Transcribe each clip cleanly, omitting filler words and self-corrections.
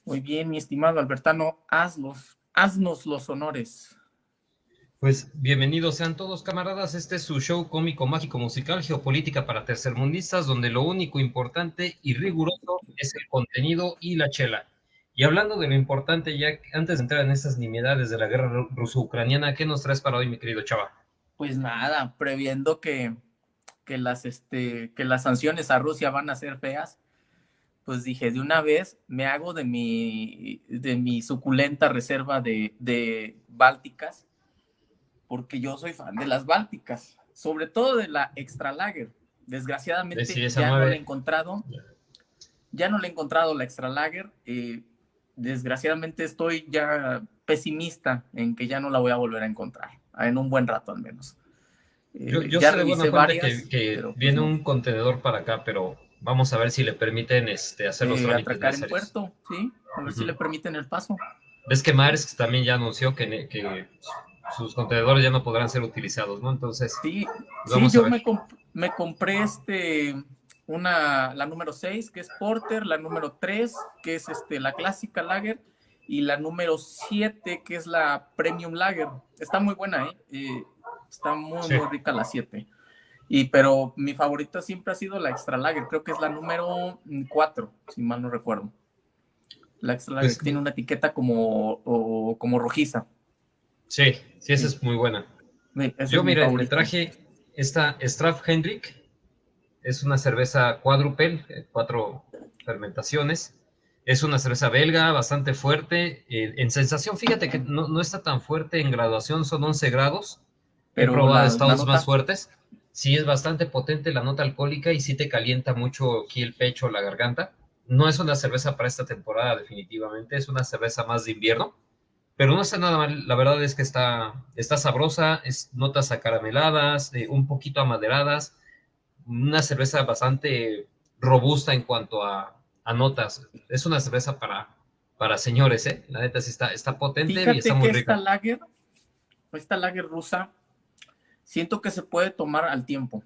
Muy bien, mi estimado Albertano, haznos los honores. Pues bienvenidos sean todos, camaradas. Este es su show cómico, mágico, musical, geopolítica para tercermundistas, donde lo único importante y riguroso es el contenido y la chela. Y hablando de lo importante, ya antes de entrar en estas nimiedades de la guerra ruso-ucraniana, ¿qué nos traes para hoy, mi querido Chava? Pues nada, previendo que las sanciones a Rusia van a ser feas, pues dije, de una vez me hago de mi suculenta reserva de bálticas, porque yo soy fan de las bálticas, sobre todo de la Extra Lager. Sí, Desgraciadamente esa 9. ya no le he encontrado la Extra Lager. Desgraciadamente estoy ya pesimista en que ya no la voy a volver a encontrar, en un buen rato al menos. Yo Ya sé de buena revisé fuente varias, que pero pues viene no. un contenedor para acá, pero vamos a ver si le permiten hacer los trámites Atracar en necesarios. puerto, ¿sí? A ver si le Ujú. permiten el paso. Ves que Maersk también ya anunció que sus contenedores ya no podrán ser utilizados, ¿no? Entonces, Sí, pues sí, vamos a yo ver. me compré la número 6 que es Porter, la número 3 que es la clásica Lager, y la número 7 que es la Premium Lager. Está muy buena, ¿eh? Está muy, Sí. muy rica la 7. Pero mi favorita siempre ha sido la Extra Lager, creo que es la número 4 si mal no recuerdo. La Extra Lager, Pues que tiene una etiqueta como rojiza. sí, sí, esa Sí, es muy buena. esa Yo, es mi mira, me favorita. traje esta Straff Hendrik, es una cerveza cuádruple, 4 fermentaciones. Es una cerveza belga bastante fuerte. En sensación, fíjate que no está tan fuerte en graduación, son 11 grados. He Pero probado la estados más nota, fuertes. Sí es bastante potente la nota alcohólica y sí te calienta mucho aquí el pecho, la garganta. No es una cerveza para esta temporada, definitivamente. Es una cerveza más de invierno, pero no está nada mal. La verdad es que está sabrosa, notas acarameladas, un poquito amaderadas, una cerveza bastante robusta en cuanto a notas. Es una cerveza para señores, ¿eh? La neta sí está potente y está fíjate que muy rica. esta lager rusa, siento que se puede tomar al tiempo.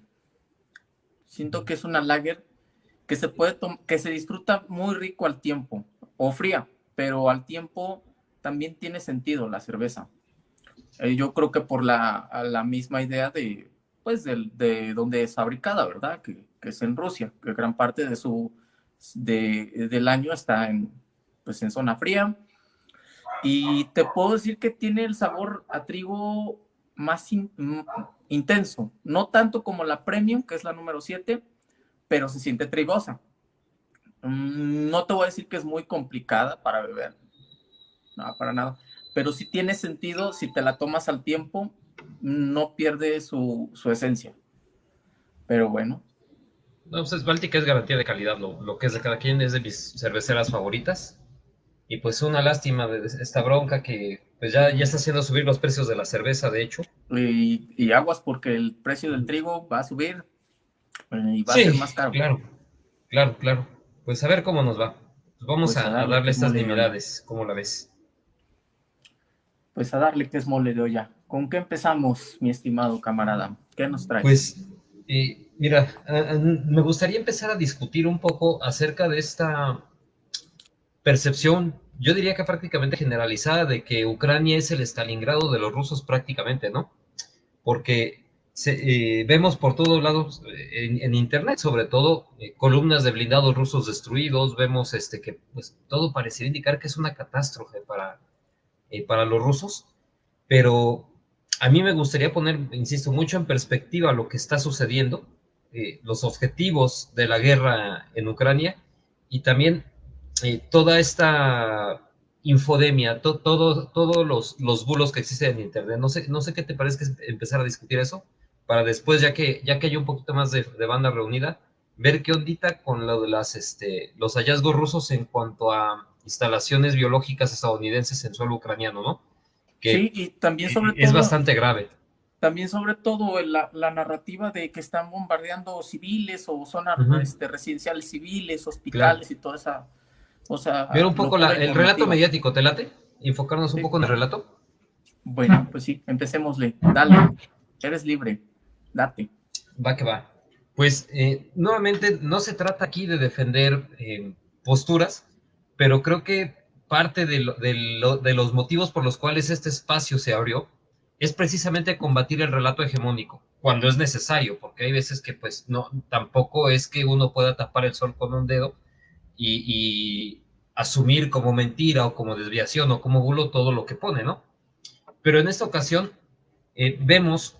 Siento que es una lager que se disfruta muy rico al tiempo, o fría, pero al tiempo también tiene sentido la cerveza. Yo creo que por la misma idea de donde es fabricada, ¿verdad? Que es en Rusia, que gran parte del año está pues en zona fría. Y te puedo decir que tiene el sabor a trigo más intenso, no tanto como la Premium, que es la número 7, pero se siente trigosa. No te voy a decir que es muy complicada para beber, no, para nada, pero sí tiene sentido si te la tomas al tiempo, no pierde su esencia. Pero bueno, No, pues Báltica es garantía de calidad, lo que es de cada quien, es de mis cerveceras favoritas. Y pues una lástima de esta bronca que pues ya está haciendo subir los precios de la cerveza, de hecho. y aguas porque el precio del trigo va a subir, y va a ser Sí, más caro. claro, claro, claro. Pues a ver cómo nos va. Pues vamos Pues a a darle que darle es estas mole de olla. nimiedades, ¿cómo la ves? Pues a darle que es mole de olla. ¿Con qué empezamos, mi estimado camarada? ¿Qué nos traes? Pues mira, me gustaría empezar a discutir un poco acerca de esta percepción, yo diría que prácticamente generalizada, de que Ucrania es el Stalingrado de los rusos prácticamente, ¿no? Porque vemos por todos lados, en internet sobre todo, columnas de blindados rusos destruidos, vemos que pues, todo parecería indicar que es una catástrofe para los rusos, pero a mí me gustaría poner, insisto, mucho en perspectiva lo que está sucediendo, los objetivos de la guerra en Ucrania y también toda esta infodemia, todos los bulos que existen en Internet. No sé qué te parece que empezar a discutir eso para después, ya que hay un poquito más de banda reunida, ver qué ondita con lo de los hallazgos rusos en cuanto a instalaciones biológicas estadounidenses en suelo ucraniano, ¿no? Sí, Que y también sobre es todo, bastante grave. la narrativa de que están bombardeando civiles o zonas Ujú, residenciales civiles, claro. hospitales y toda esa, Ver un poco locura el relato informativa. mediático, ¿te late? Enfocarnos un Sí. poco en el relato. Bueno, pues sí, empecémosle. Dale, eres libre, date. Va que va. Pues nuevamente no se trata aquí de defender posturas, pero creo que parte de los motivos por los cuales este espacio se abrió es precisamente combatir el relato hegemónico, cuando es necesario, porque hay veces que pues no, tampoco es que uno pueda tapar el sol con un dedo y asumir como mentira o como desviación o como bulo todo lo que pone, ¿no? Pero en esta ocasión vemos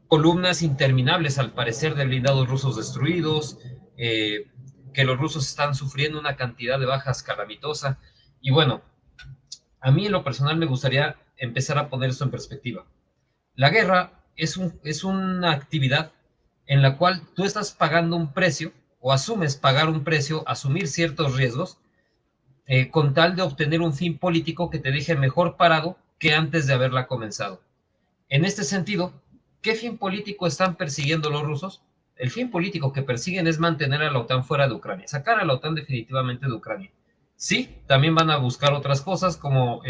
columnas interminables, al parecer, de blindados rusos destruidos, que los rusos están sufriendo una cantidad de bajas calamitosa. Y bueno, a mí en lo personal me gustaría empezar a poner esto en perspectiva. La guerra es una actividad en la cual tú estás pagando un precio o asumes pagar un precio, asumir ciertos riesgos, con tal de obtener un fin político que te deje mejor parado que antes de haberla comenzado. En este sentido, ¿qué fin político están persiguiendo los rusos? El fin político que persiguen es mantener a la OTAN fuera de Ucrania, sacar a la OTAN definitivamente de Ucrania. Sí, también van a buscar otras cosas como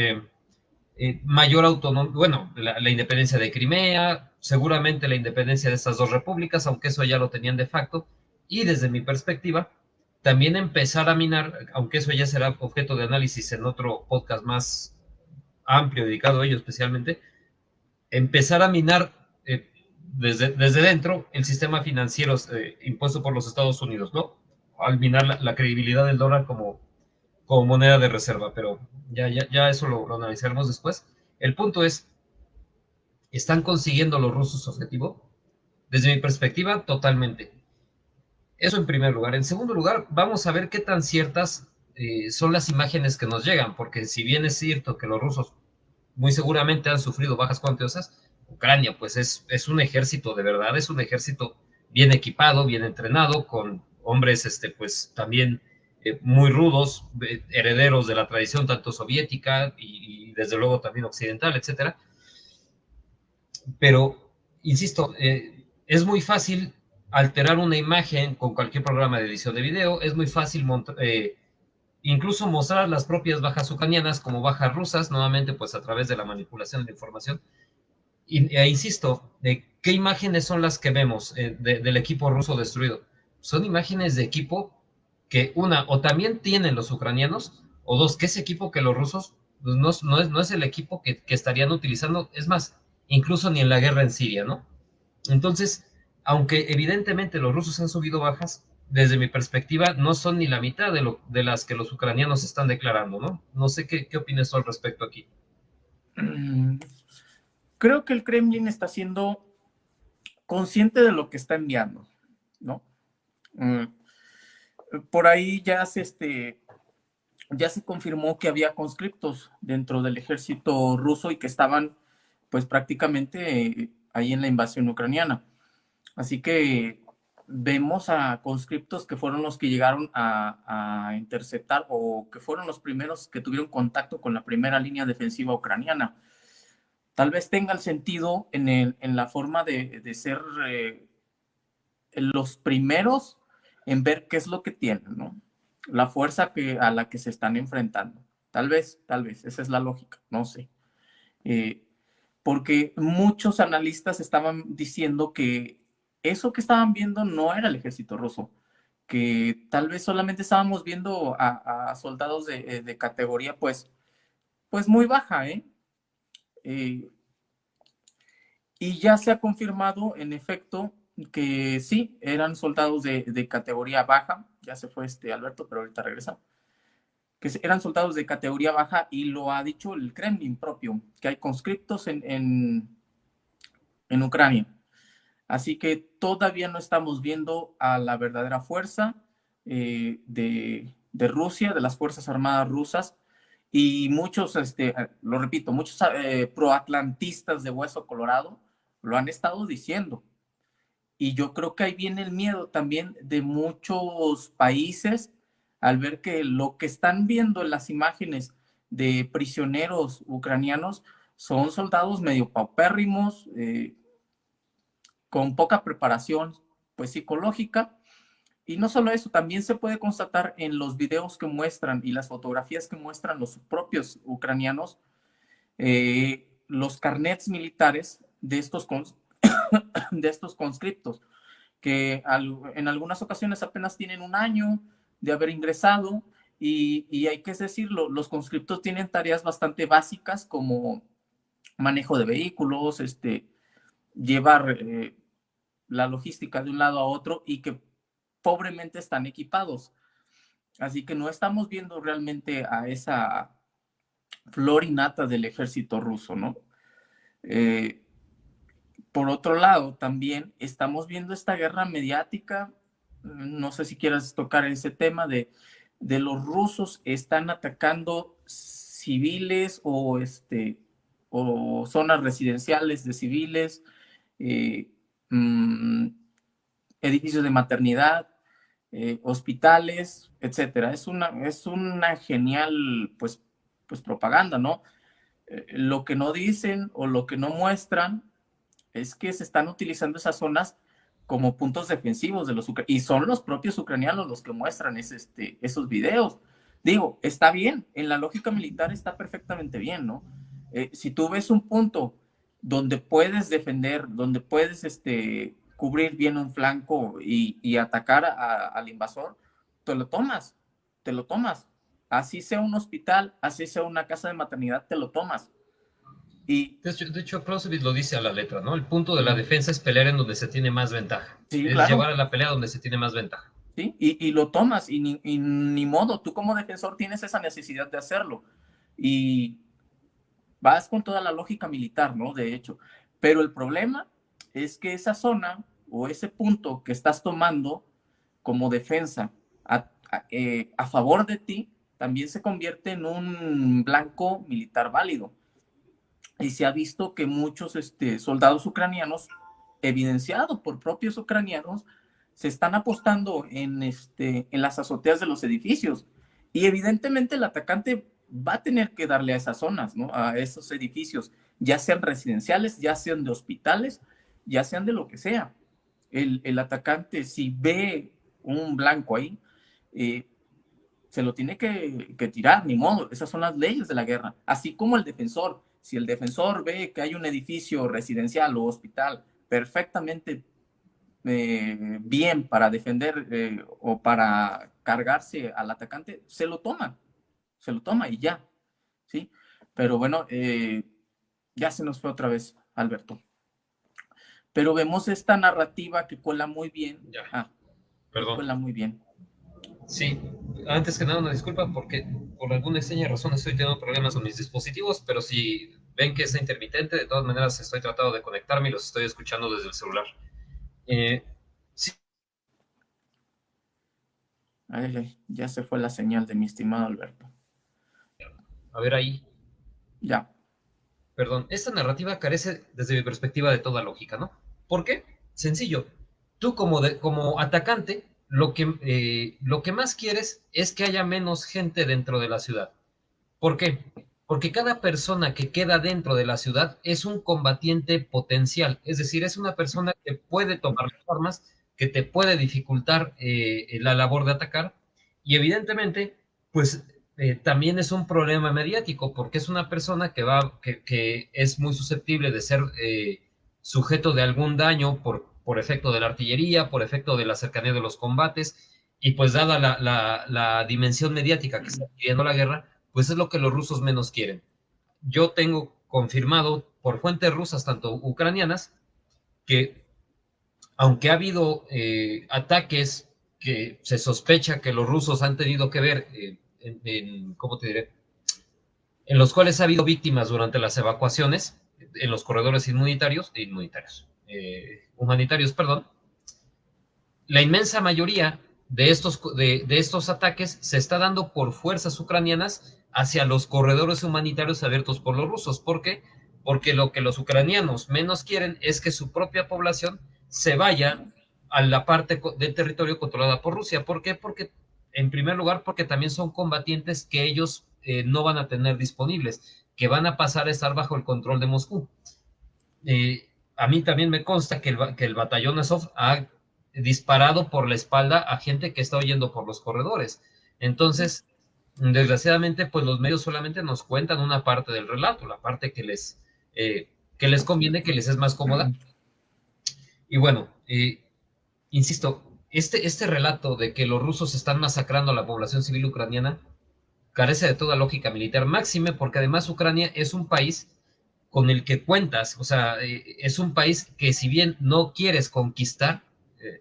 mayor autonomía, bueno, la independencia de Crimea, seguramente la independencia de estas dos repúblicas, aunque eso ya lo tenían de facto, y desde mi perspectiva, también empezar a minar, aunque eso ya será objeto de análisis en otro podcast más amplio dedicado a ello especialmente, empezar a minar desde dentro el sistema financiero impuesto por los Estados Unidos, ¿no? Al minar la credibilidad del dólar como moneda de reserva, pero ya eso lo analizaremos después. El punto es, ¿están consiguiendo los rusos su objetivo? Desde mi perspectiva, totalmente. Eso en primer lugar. En segundo lugar, vamos a ver qué tan ciertas son las imágenes que nos llegan, porque si bien es cierto que los rusos muy seguramente han sufrido bajas cuantiosas, Ucrania pues es un ejército de verdad, es un ejército bien equipado, bien entrenado, con hombres pues también muy rudos, herederos de la tradición tanto soviética y desde luego también occidental, etcétera. Pero, insisto, es muy fácil alterar una imagen con cualquier programa de edición de video, es muy fácil incluso mostrar las propias bajas ucranianas como bajas rusas, nuevamente pues a través de la manipulación de información. Insisto, ¿qué imágenes son las que vemos del equipo ruso destruido? Son imágenes de equipo que una, o también tienen los ucranianos, o dos, que ese equipo que los rusos pues, no es el equipo que estarían utilizando, es más, incluso ni en la guerra en Siria, ¿no? Entonces, aunque evidentemente los rusos han subido bajas, desde mi perspectiva no son ni la mitad de las que los ucranianos están declarando, ¿no? No sé qué opinas tú al respecto aquí. Creo que el Kremlin está siendo consciente de lo que está enviando, ¿no? Por ahí ya se confirmó que había conscriptos dentro del ejército ruso y que estaban pues prácticamente ahí en la invasión ucraniana. Así que vemos a conscriptos que fueron los que llegaron a interceptar o que fueron los primeros que tuvieron contacto con la primera línea defensiva ucraniana. Tal vez tenga el sentido en la forma de ser los primeros en ver qué es lo que tienen, ¿no? La fuerza a la que se están enfrentando. Tal vez, esa es la lógica, no sé. Porque muchos analistas estaban diciendo que eso que estaban viendo no era el ejército ruso, que tal vez solamente estábamos viendo a soldados de categoría pues muy baja, ¿eh? Y ya se ha confirmado, en efecto, que sí, eran soldados de categoría baja. Ya se fue Alberto, pero ahorita regresa. Que eran soldados de categoría baja y lo ha dicho el Kremlin propio, que hay conscriptos en Ucrania. Así que todavía no estamos viendo a la verdadera fuerza de Rusia, de las Fuerzas Armadas rusas, y muchos, lo repito, muchos proatlantistas de hueso colorado lo han estado diciendo. Y yo creo que ahí viene el miedo también de muchos países al ver que lo que están viendo en las imágenes de prisioneros ucranianos son soldados medio paupérrimos, con poca preparación pues psicológica. Y no solo eso, también se puede constatar en los videos que muestran y las fotografías que muestran los propios ucranianos, los carnets militares de estos conscriptos, que en algunas ocasiones apenas tienen un año de haber ingresado Y hay que decirlo, los conscriptos tienen tareas bastante básicas como manejo de vehículos, llevar la logística de un lado a otro y que pobremente están equipados. Así que no estamos viendo realmente a esa flor innata del ejército ruso, ¿no? Por otro lado, también estamos viendo esta guerra mediática, no sé si quieras tocar ese tema de los rusos están atacando civiles o zonas residenciales de civiles, eh, mmm, edificios de maternidad, hospitales, etcétera. Es una genial, pues propaganda, ¿no? Lo que no dicen o lo que no muestran es que se están utilizando esas zonas como puntos defensivos de los ucranianos, y son los propios ucranianos los que muestran esos videos. Digo, está bien, en la lógica militar está perfectamente bien, ¿no? Si tú ves un punto donde puedes defender, donde puedes cubrir bien un flanco y atacar al invasor, te lo tomas, te lo tomas. Así sea un hospital, así sea una casa de maternidad, te lo tomas. Y, de hecho, Clausewitz lo dice a la letra, ¿no? El punto de la defensa es pelear en donde se tiene más ventaja. sí, Es claro. llevar a la pelea donde se tiene más ventaja. ¿Sí? Y lo tomas y ni modo, tú como defensor tienes esa necesidad de hacerlo y vas con toda la lógica militar, ¿no? De hecho, pero el problema es que esa zona o ese punto que estás tomando como defensa a favor de ti también se convierte en un blanco militar válido. Y se ha visto que muchos soldados ucranianos, evidenciado por propios ucranianos, se están apostando en las azoteas de los edificios. Y evidentemente el atacante va a tener que darle a esas zonas, ¿no? A esos edificios, ya sean residenciales, ya sean de hospitales, ya sean de lo que sea. El atacante, si ve un blanco ahí, eh, se lo tiene que tirar, ni modo. Esas son las leyes de la guerra. Así como el defensor. Si el defensor ve que hay un edificio residencial o hospital perfectamente bien para defender o para cargarse al atacante, se lo toma y ya, ¿sí? Pero bueno, ya se nos fue otra vez, Alberto. Pero vemos esta narrativa que cuela muy bien. Ya, Que perdón. cuela muy bien. Sí, antes que nada una disculpa porque por alguna extraña razón estoy teniendo problemas con mis dispositivos, pero si ven que es intermitente, de todas maneras estoy tratando de conectarme y los estoy escuchando desde el celular. Sí. Ay, ya se fue la señal de mi estimado Alberto. A ver ahí. Ya. Perdón, esta narrativa carece desde mi perspectiva de toda lógica, ¿no? ¿Por qué? Sencillo. Tú como atacante, lo que más quieres es que haya menos gente dentro de la ciudad. ¿Por qué? Porque cada persona que queda dentro de la ciudad es un combatiente potencial, es decir, es una persona que puede tomar las armas, que te puede dificultar la labor de atacar y evidentemente, pues también es un problema mediático porque es una persona que es muy susceptible de ser sujeto de algún daño por efecto de la artillería, por efecto de la cercanía de los combates y pues dada la dimensión mediática que está adquiriendo la guerra, pues es lo que los rusos menos quieren. Yo tengo confirmado por fuentes rusas, tanto ucranianas, que aunque ha habido ataques que se sospecha que los rusos han tenido que ver ¿cómo te diré? En los cuales ha habido víctimas durante las evacuaciones en los corredores humanitarios, perdón. La inmensa mayoría de estos ataques se está dando por fuerzas ucranianas hacia los corredores humanitarios abiertos por los rusos. ¿Por qué? Porque lo que los ucranianos menos quieren es que su propia población se vaya a la parte del territorio controlada por Rusia. ¿Por qué? Porque, en primer lugar, porque también son combatientes que ellos no van a tener disponibles, que van a pasar a estar bajo el control de Moscú. A mí también me consta que el batallón Azov ha disparado por la espalda a gente que está huyendo por los corredores. Entonces, desgraciadamente, pues los medios solamente nos cuentan una parte del relato, la parte que les conviene, que les es más cómoda. Y bueno, insisto, este relato de que los rusos están masacrando a la población civil ucraniana carece de toda lógica militar, máxime porque además Ucrania es un país con el que cuentas, o sea, es un país que si bien no quieres conquistar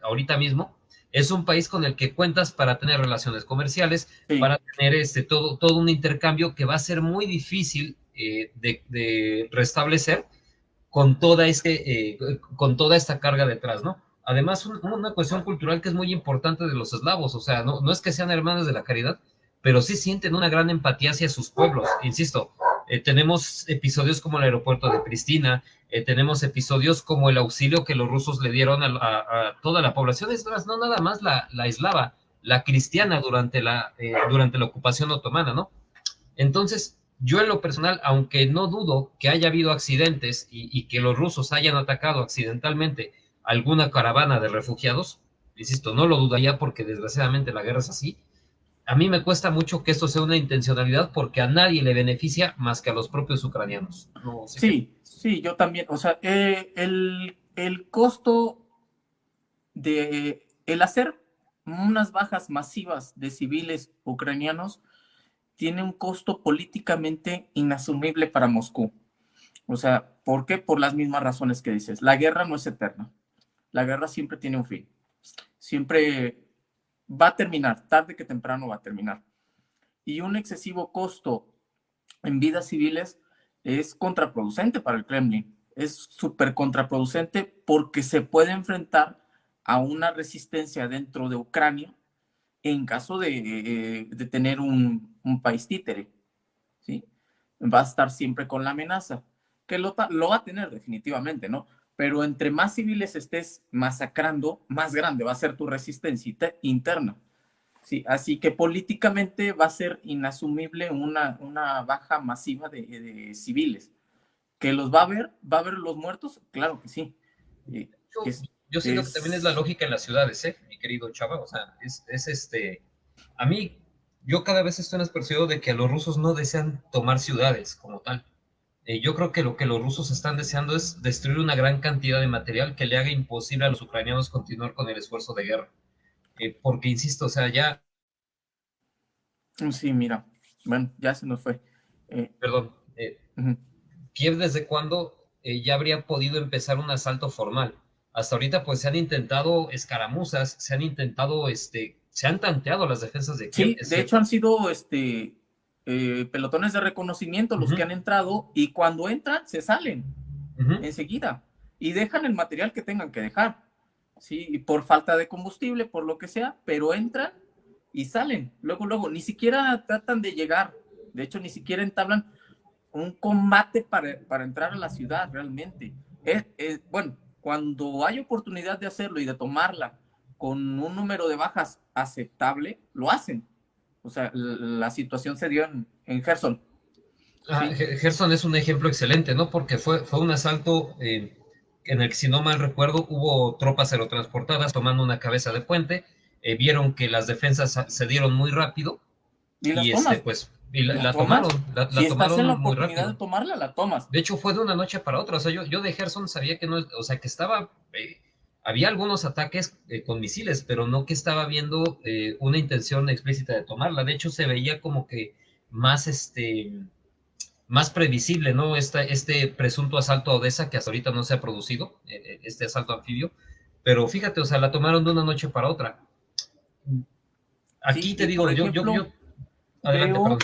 ahorita mismo, es un país con el que cuentas para tener relaciones comerciales, Sí, para tener todo un intercambio que va a ser muy difícil de restablecer con toda esta carga detrás, ¿no? Además, una cuestión cultural que es muy importante de los eslavos, o sea, no es que sean hermanos de la caridad, pero sí sienten una gran empatía hacia sus pueblos. Insisto, tenemos episodios como el aeropuerto de Pristina, tenemos episodios como el auxilio que los rusos le dieron a toda la población eslava, no nada más la eslava, la cristiana durante la ocupación otomana, ¿no? Entonces, yo en lo personal, aunque no dudo que haya habido accidentes y que los rusos hayan atacado accidentalmente alguna caravana de refugiados, insisto, no lo dudaría porque desgraciadamente la guerra es así, a mí me cuesta mucho que esto sea una intencionalidad porque a nadie le beneficia más que a los propios ucranianos. No sé qué. sí, sí, yo también. O sea, el costo de el hacer unas bajas masivas de civiles ucranianos tiene un costo políticamente inasumible para Moscú. O sea, ¿por qué? Por las mismas razones que dices. La guerra no es eterna. La guerra siempre tiene un fin. Siempre va a terminar, tarde que temprano va a terminar. Y un excesivo costo en vidas civiles es contraproducente para el Kremlin. Es súper contraproducente porque se puede enfrentar a una resistencia dentro de Ucrania en caso de tener un país títere, ¿sí? Va a estar siempre con la amenaza, que lo va a tener definitivamente, ¿no? Pero entre más civiles estés masacrando, más grande va a ser tu resistencia interna. Sí, así que políticamente va a ser inasumible una baja masiva de civiles. ¿Que los va a ver los muertos? Claro que sí. Yo, Es, yo siento que también es la es, lógica en las ciudades, mi querido Chava. O sea, a mí, yo cada vez estoy más persuadido de que a los rusos no desean tomar ciudades como tal. Yo creo que lo que los rusos están deseando es destruir una gran cantidad de material que le haga imposible a los ucranianos continuar con el esfuerzo de guerra. Porque, insisto, o sea, ya, sí, mira, bueno, ya se nos fue. Eh, perdón, uh-huh. Kiev desde cuándo ya habría podido empezar un asalto formal. Hasta ahorita pues se han intentado escaramuzas, se han tanteado las defensas de Kiev, Sí, es de hecho cierto. han sido pelotones de reconocimiento Uh los que -huh, han entrado y cuando entran se salen uh -huh. enseguida y dejan el material que tengan que dejar, ¿sí? Y por falta de combustible, por lo que sea, pero entran y salen. Luego, luego, ni siquiera tratan de llegar. De hecho, ni siquiera entablan un combate para entrar a la ciudad realmente. Bueno, cuando hay oportunidad de hacerlo y de tomarla con un número de bajas aceptable, lo hacen. O sea, la situación se dio en Gerson, ¿sí? Gerson es un ejemplo excelente, ¿no? Porque fue un asalto en el que, si no mal recuerdo, hubo tropas aerotransportadas tomando una cabeza de puente, vieron que las defensas se dieron muy rápido Y las y tomas, la la tomas. tomaron, Si la estás en la tomaron muy oportunidad de rápido. tomarla, la tomas. De hecho, fue de una noche para otra. O sea, yo de Gerson sabía que no, o sea, que estaba, había algunos ataques con misiles, pero no que estaba viendo una intención explícita de tomarla. De hecho, se veía como que más, más previsible, ¿no? Este presunto asalto a Odessa que hasta ahorita no se ha producido, este asalto anfibio. Pero fíjate, o sea, la tomaron de una noche para otra. Sí, Aquí te y digo, por ejemplo, adelante, perdón.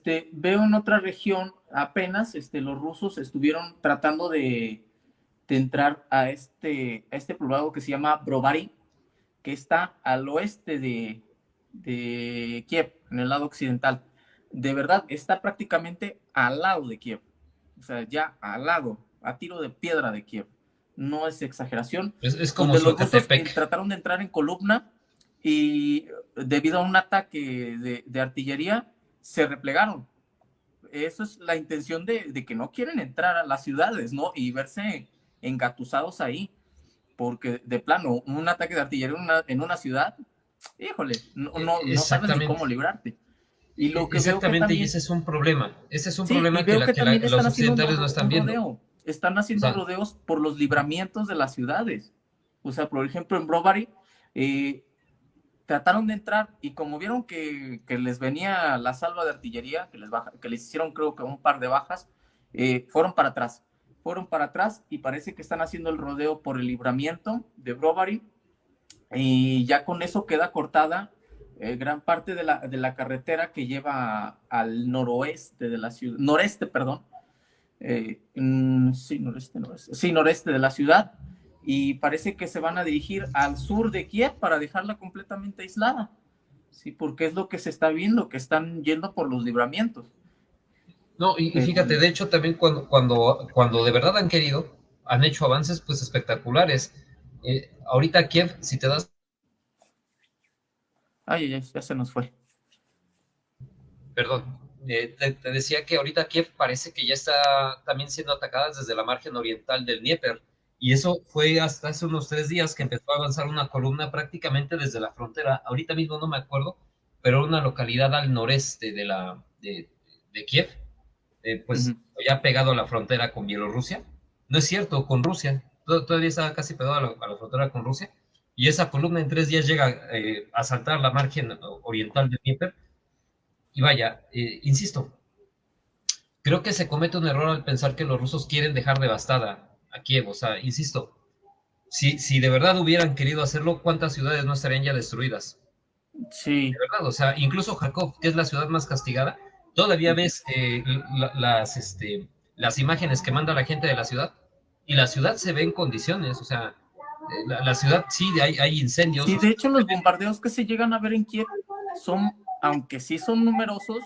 veo, veo en otra región, apenas los rusos estuvieron tratando de entrar a este poblado que se llama Brovary, que está al oeste de Kiev, en el lado occidental. De verdad, está prácticamente al lado de Kiev. O sea, ya al lado, a tiro de piedra de Kiev. No es exageración. Es como Donde los rusos Zacatepec. trataron de entrar en columna y debido a un ataque de artillería se replegaron. Eso es la intención de que no quieren entrar a las ciudades, ¿no? Y verse engatusados ahí, porque de plano, un ataque de artillería en una ciudad, híjole, no sabes ni Exactamente. cómo librarte. Y lo que veo que Exactamente, y también, ese es un problema. Ese es un sí, y problema veo que también están los haciendo occidentales no están un viendo. rodeo, están O haciendo sea, rodeos por los libramientos de las ciudades. O sea, por ejemplo, en Brovary Eh, Trataron de entrar y como vieron que les venía la salva de artillería, que les hicieron creo que un par de bajas, fueron para atrás. Fueron para atrás y parece que están haciendo el rodeo por el libramiento de Brovary y ya con eso queda cortada gran parte de la carretera que lleva al noroeste de la ciudad, noreste, perdón, sí, noreste de la ciudad, y parece que se van a dirigir al sur de Kiev para dejarla completamente aislada, sí, porque es lo que se está viendo, que están yendo por los libramientos. No, y Pero fíjate, de hecho también cuando de verdad han querido, han hecho avances pues espectaculares. Ahorita Kiev, si te das, ay, ya se nos fue. perdón, te decía que ahorita Kiev parece que ya está también siendo atacada desde la margen oriental del Dnieper. Y eso fue hasta hace unos 3 días que empezó a avanzar una columna prácticamente desde la frontera. Ahorita mismo no me acuerdo, pero una localidad al noreste de Kiev, pues Uh-huh. ya pegado a la frontera con Bielorrusia. No es cierto, con Rusia. Todavía está casi pegado a la frontera con Rusia. Y esa columna en 3 días llega a saltar la margen oriental del Dnieper. Y vaya, insisto, creo que se comete un error al pensar que los rusos quieren dejar devastada a Kiev. O sea, insisto, si de verdad hubieran querido hacerlo, ¿cuántas ciudades no estarían ya destruidas? De Sí. verdad, o sea, incluso Kharkov, que es la ciudad más castigada, todavía Uh-huh. ves las imágenes que manda la gente de la ciudad y la ciudad se ve en condiciones, o sea, la ciudad sí hay incendios, Sí, o de sea, hecho los bombardeos que se llegan a ver en Kiev son, aunque sí son numerosos,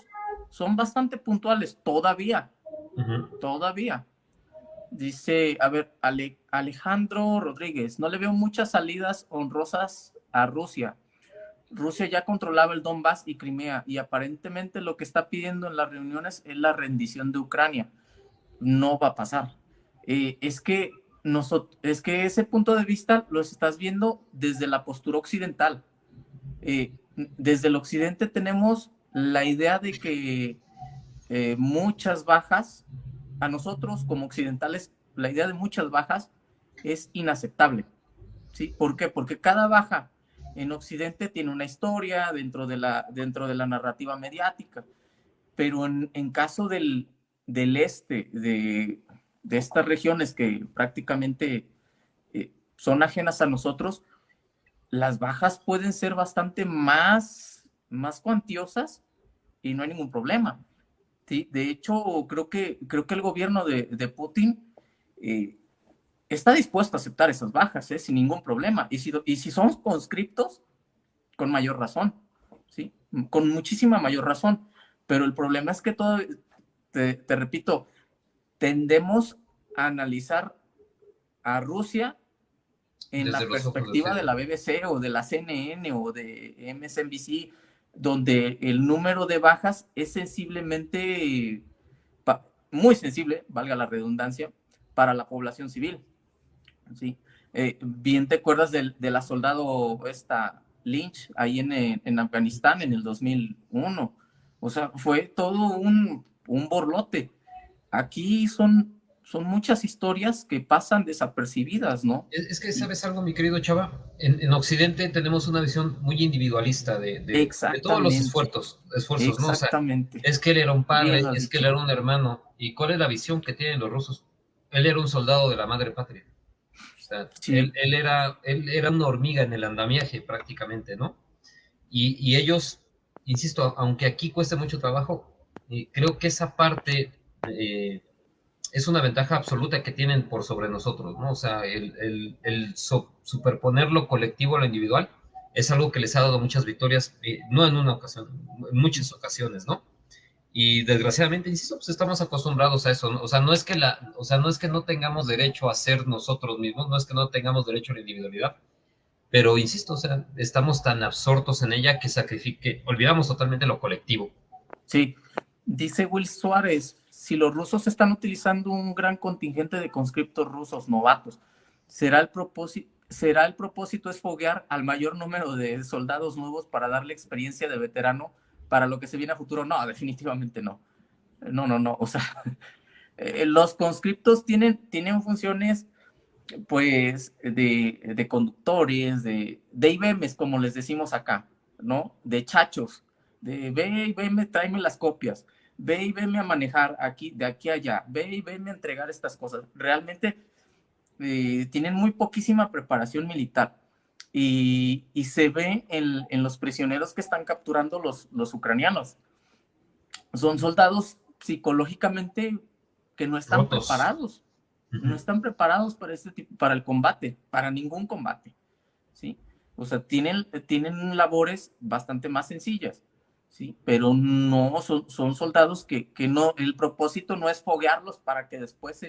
son bastante puntuales todavía, uh-huh. todavía. Dice, a ver, Alejandro Rodríguez, no le veo muchas salidas honrosas a Rusia. Rusia ya controlaba el Donbass y Crimea y aparentemente lo que está pidiendo en las reuniones es la rendición de Ucrania. No va a pasar. Es que ese punto de vista lo estás viendo desde la postura occidental. Desde el occidente tenemos la idea de que muchas bajas, a nosotros como occidentales, la idea de muchas bajas es inaceptable. ¿Sí? ¿Por qué? Porque cada baja en Occidente tiene una historia dentro de la narrativa mediática, pero en caso del este, de estas regiones que prácticamente son ajenas a nosotros, las bajas pueden ser bastante más cuantiosas y no hay ningún problema. ¿Sí? De hecho, creo que el gobierno de Putin eh, está dispuesto a aceptar esas bajas, sin ningún problema. Y si son conscriptos, con mayor razón, ¿sí? Con muchísima mayor razón. Pero el problema es que te repito, tendemos a analizar a Rusia en Desde la los ojos de perspectiva de la Occidente. BBC o de la CNN o de MSNBC, donde el número de bajas es sensiblemente, muy sensible, valga la redundancia, para la población civil. ¿Sí? Bien te acuerdas de la soldado esta Lynch ahí en Afganistán en el 2001. O sea, fue todo un borlote. Aquí son muchas historias que pasan desapercibidas, ¿no? Es que, Y ¿sabes algo, mi querido Chava? En Occidente tenemos una visión muy individualista de todos los exactamente, esfuerzos, ¿no? O sea, exactamente. es que él era un Bien padre, lo has es que él dicho. era un hermano. ¿Y cuál es la visión que tienen los rusos? Él era un soldado de la madre patria. O sea, Sí, él era una hormiga en el andamiaje prácticamente, ¿no? Y ellos, insisto, aunque aquí cueste mucho trabajo, creo que esa parte eh, es una ventaja absoluta que tienen por sobre nosotros, ¿no? O sea, superponer lo colectivo a lo individual es algo que les ha dado muchas victorias, no en una ocasión, en muchas ocasiones, ¿no? Y desgraciadamente, insisto, pues estamos acostumbrados a eso, ¿no? O sea, o sea, no es que no tengamos derecho a ser nosotros mismos, no es que no tengamos derecho a la individualidad, pero insisto, o sea, estamos tan absortos en ella que olvidamos totalmente lo colectivo. sí. Dice Will Suárez, si los rusos están utilizando un gran contingente de conscriptos rusos novatos, será el propósito es foguear al mayor número de soldados nuevos para darle experiencia de veterano para lo que se viene a futuro? No, definitivamente no. No, no, no. O sea, los conscriptos tienen funciones pues de conductores, de IBMs, como les decimos acá, ¿no? De chachos, de ve y veme, tráeme las copias, ve y veme a manejar aquí, de aquí a allá, ve y veme a entregar estas cosas. Realmente tienen muy poquísima preparación militar y se ve en los prisioneros que están capturando los ucranianos. Son soldados psicológicamente que no están Rotos. preparados, no están preparados para este tipo, para el combate, para ningún combate, ¿sí? O sea, tienen labores bastante más sencillas, ¿sí? Pero no, son soldados que no, el propósito no es foguearlos para que después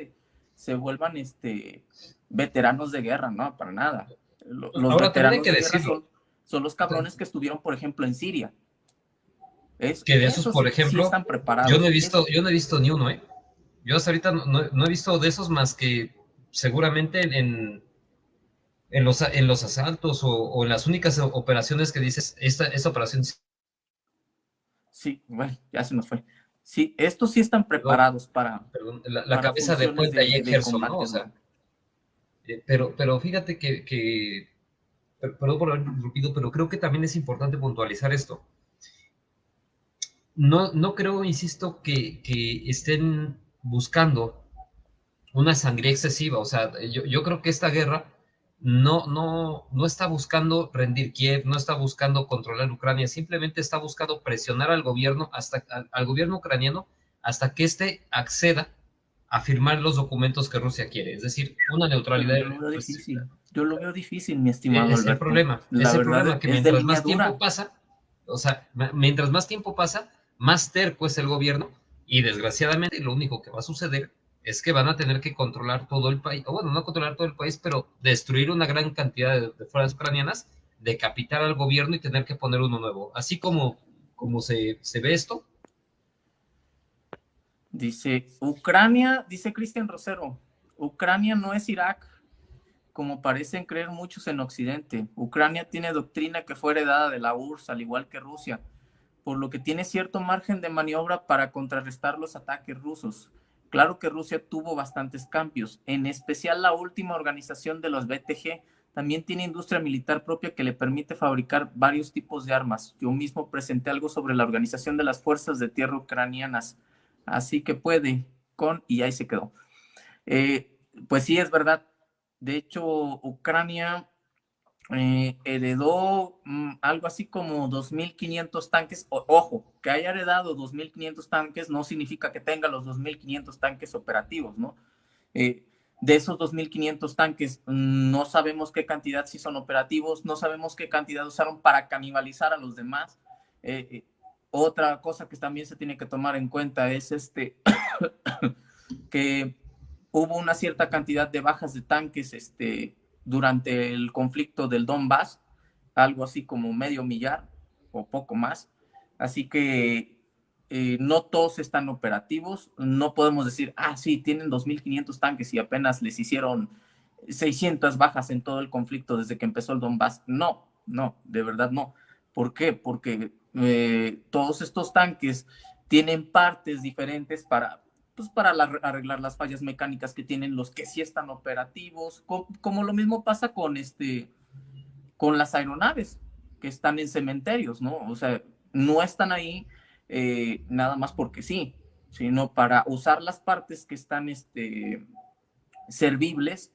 se vuelvan veteranos de guerra, no, para nada. Los Ahora también hay veteranos que de guerra decirlo, son los cabrones que estuvieron, por ejemplo, en Siria. que de esos, Eso por sí, sí ejemplo, están preparados. Eso, yo no he visto ni uno, ¿eh? Yo hasta ahorita no he visto de esos más que seguramente en los asaltos o en las únicas operaciones que dices, esta operación, sí, bueno, ya se nos fue. Sí, estos sí están perdón, preparados perdón, la para cabeza de funciones puente ahí en de Gerson, ¿no? combate O sea, duro. pero fíjate perdón por haber interrumpido, pero creo que también es importante puntualizar esto. No creo, insisto, que estén buscando una sangría excesiva. O sea, yo creo que esta guerra no está buscando rendir Kiev, no está buscando controlar Ucrania, simplemente está buscando presionar al gobierno, al gobierno ucraniano, hasta que éste acceda a firmar los documentos que Rusia quiere, es decir, una Pero neutralidad yo lo veo restricta. difícil. Yo lo veo difícil, mi estimado Alberto. Es La el verdad problema que es de mientras línea más tiempo dura. pasa, o sea, mientras más tiempo pasa, más terco es el gobierno y desgraciadamente lo único que va a suceder es que van a tener que controlar todo el país, o bueno, no controlar todo el país, pero destruir una gran cantidad de fuerzas ucranianas, decapitar al gobierno y tener que poner uno nuevo. Así como se ve esto. Dice, Ucrania, dice Cristian Rosero, Ucrania no es Irak, como parecen creer muchos en Occidente. Ucrania tiene doctrina que fue heredada de la URSS, al igual que Rusia, por lo que tiene cierto margen de maniobra para contrarrestar los ataques rusos. Claro que Rusia tuvo bastantes cambios, en especial la última organización de los BTG. También tiene industria militar propia que le permite fabricar varios tipos de armas. Yo mismo presenté algo sobre la organización de las fuerzas de tierra ucranianas, así que puede, y ahí se quedó. Pues sí, es verdad. De hecho, Ucrania heredó algo así como 2.500 tanques. Ojo, que haya heredado 2.500 tanques no significa que tenga los 2.500 tanques operativos, ¿no? Eh, de esos 2.500 tanques, no sabemos qué cantidad sí son operativos, no sabemos qué cantidad usaron para canibalizar a los demás. Otra cosa que también se tiene que tomar en cuenta es que hubo una cierta cantidad de bajas de tanques durante el conflicto del Donbass, algo así como medio millar o poco más. Así que no todos están operativos. No podemos decir, ah, sí, tienen 2.500 tanques y apenas les hicieron 600 bajas en todo el conflicto desde que empezó el Donbass. No, no, de verdad no. ¿Por qué? Porque todos estos tanques tienen partes diferentes pues para arreglar las fallas mecánicas que tienen los que sí están operativos, como lo mismo pasa con las aeronaves que están en cementerios, ¿no? O sea, no están ahí nada más porque sí, sino para usar las partes que están servibles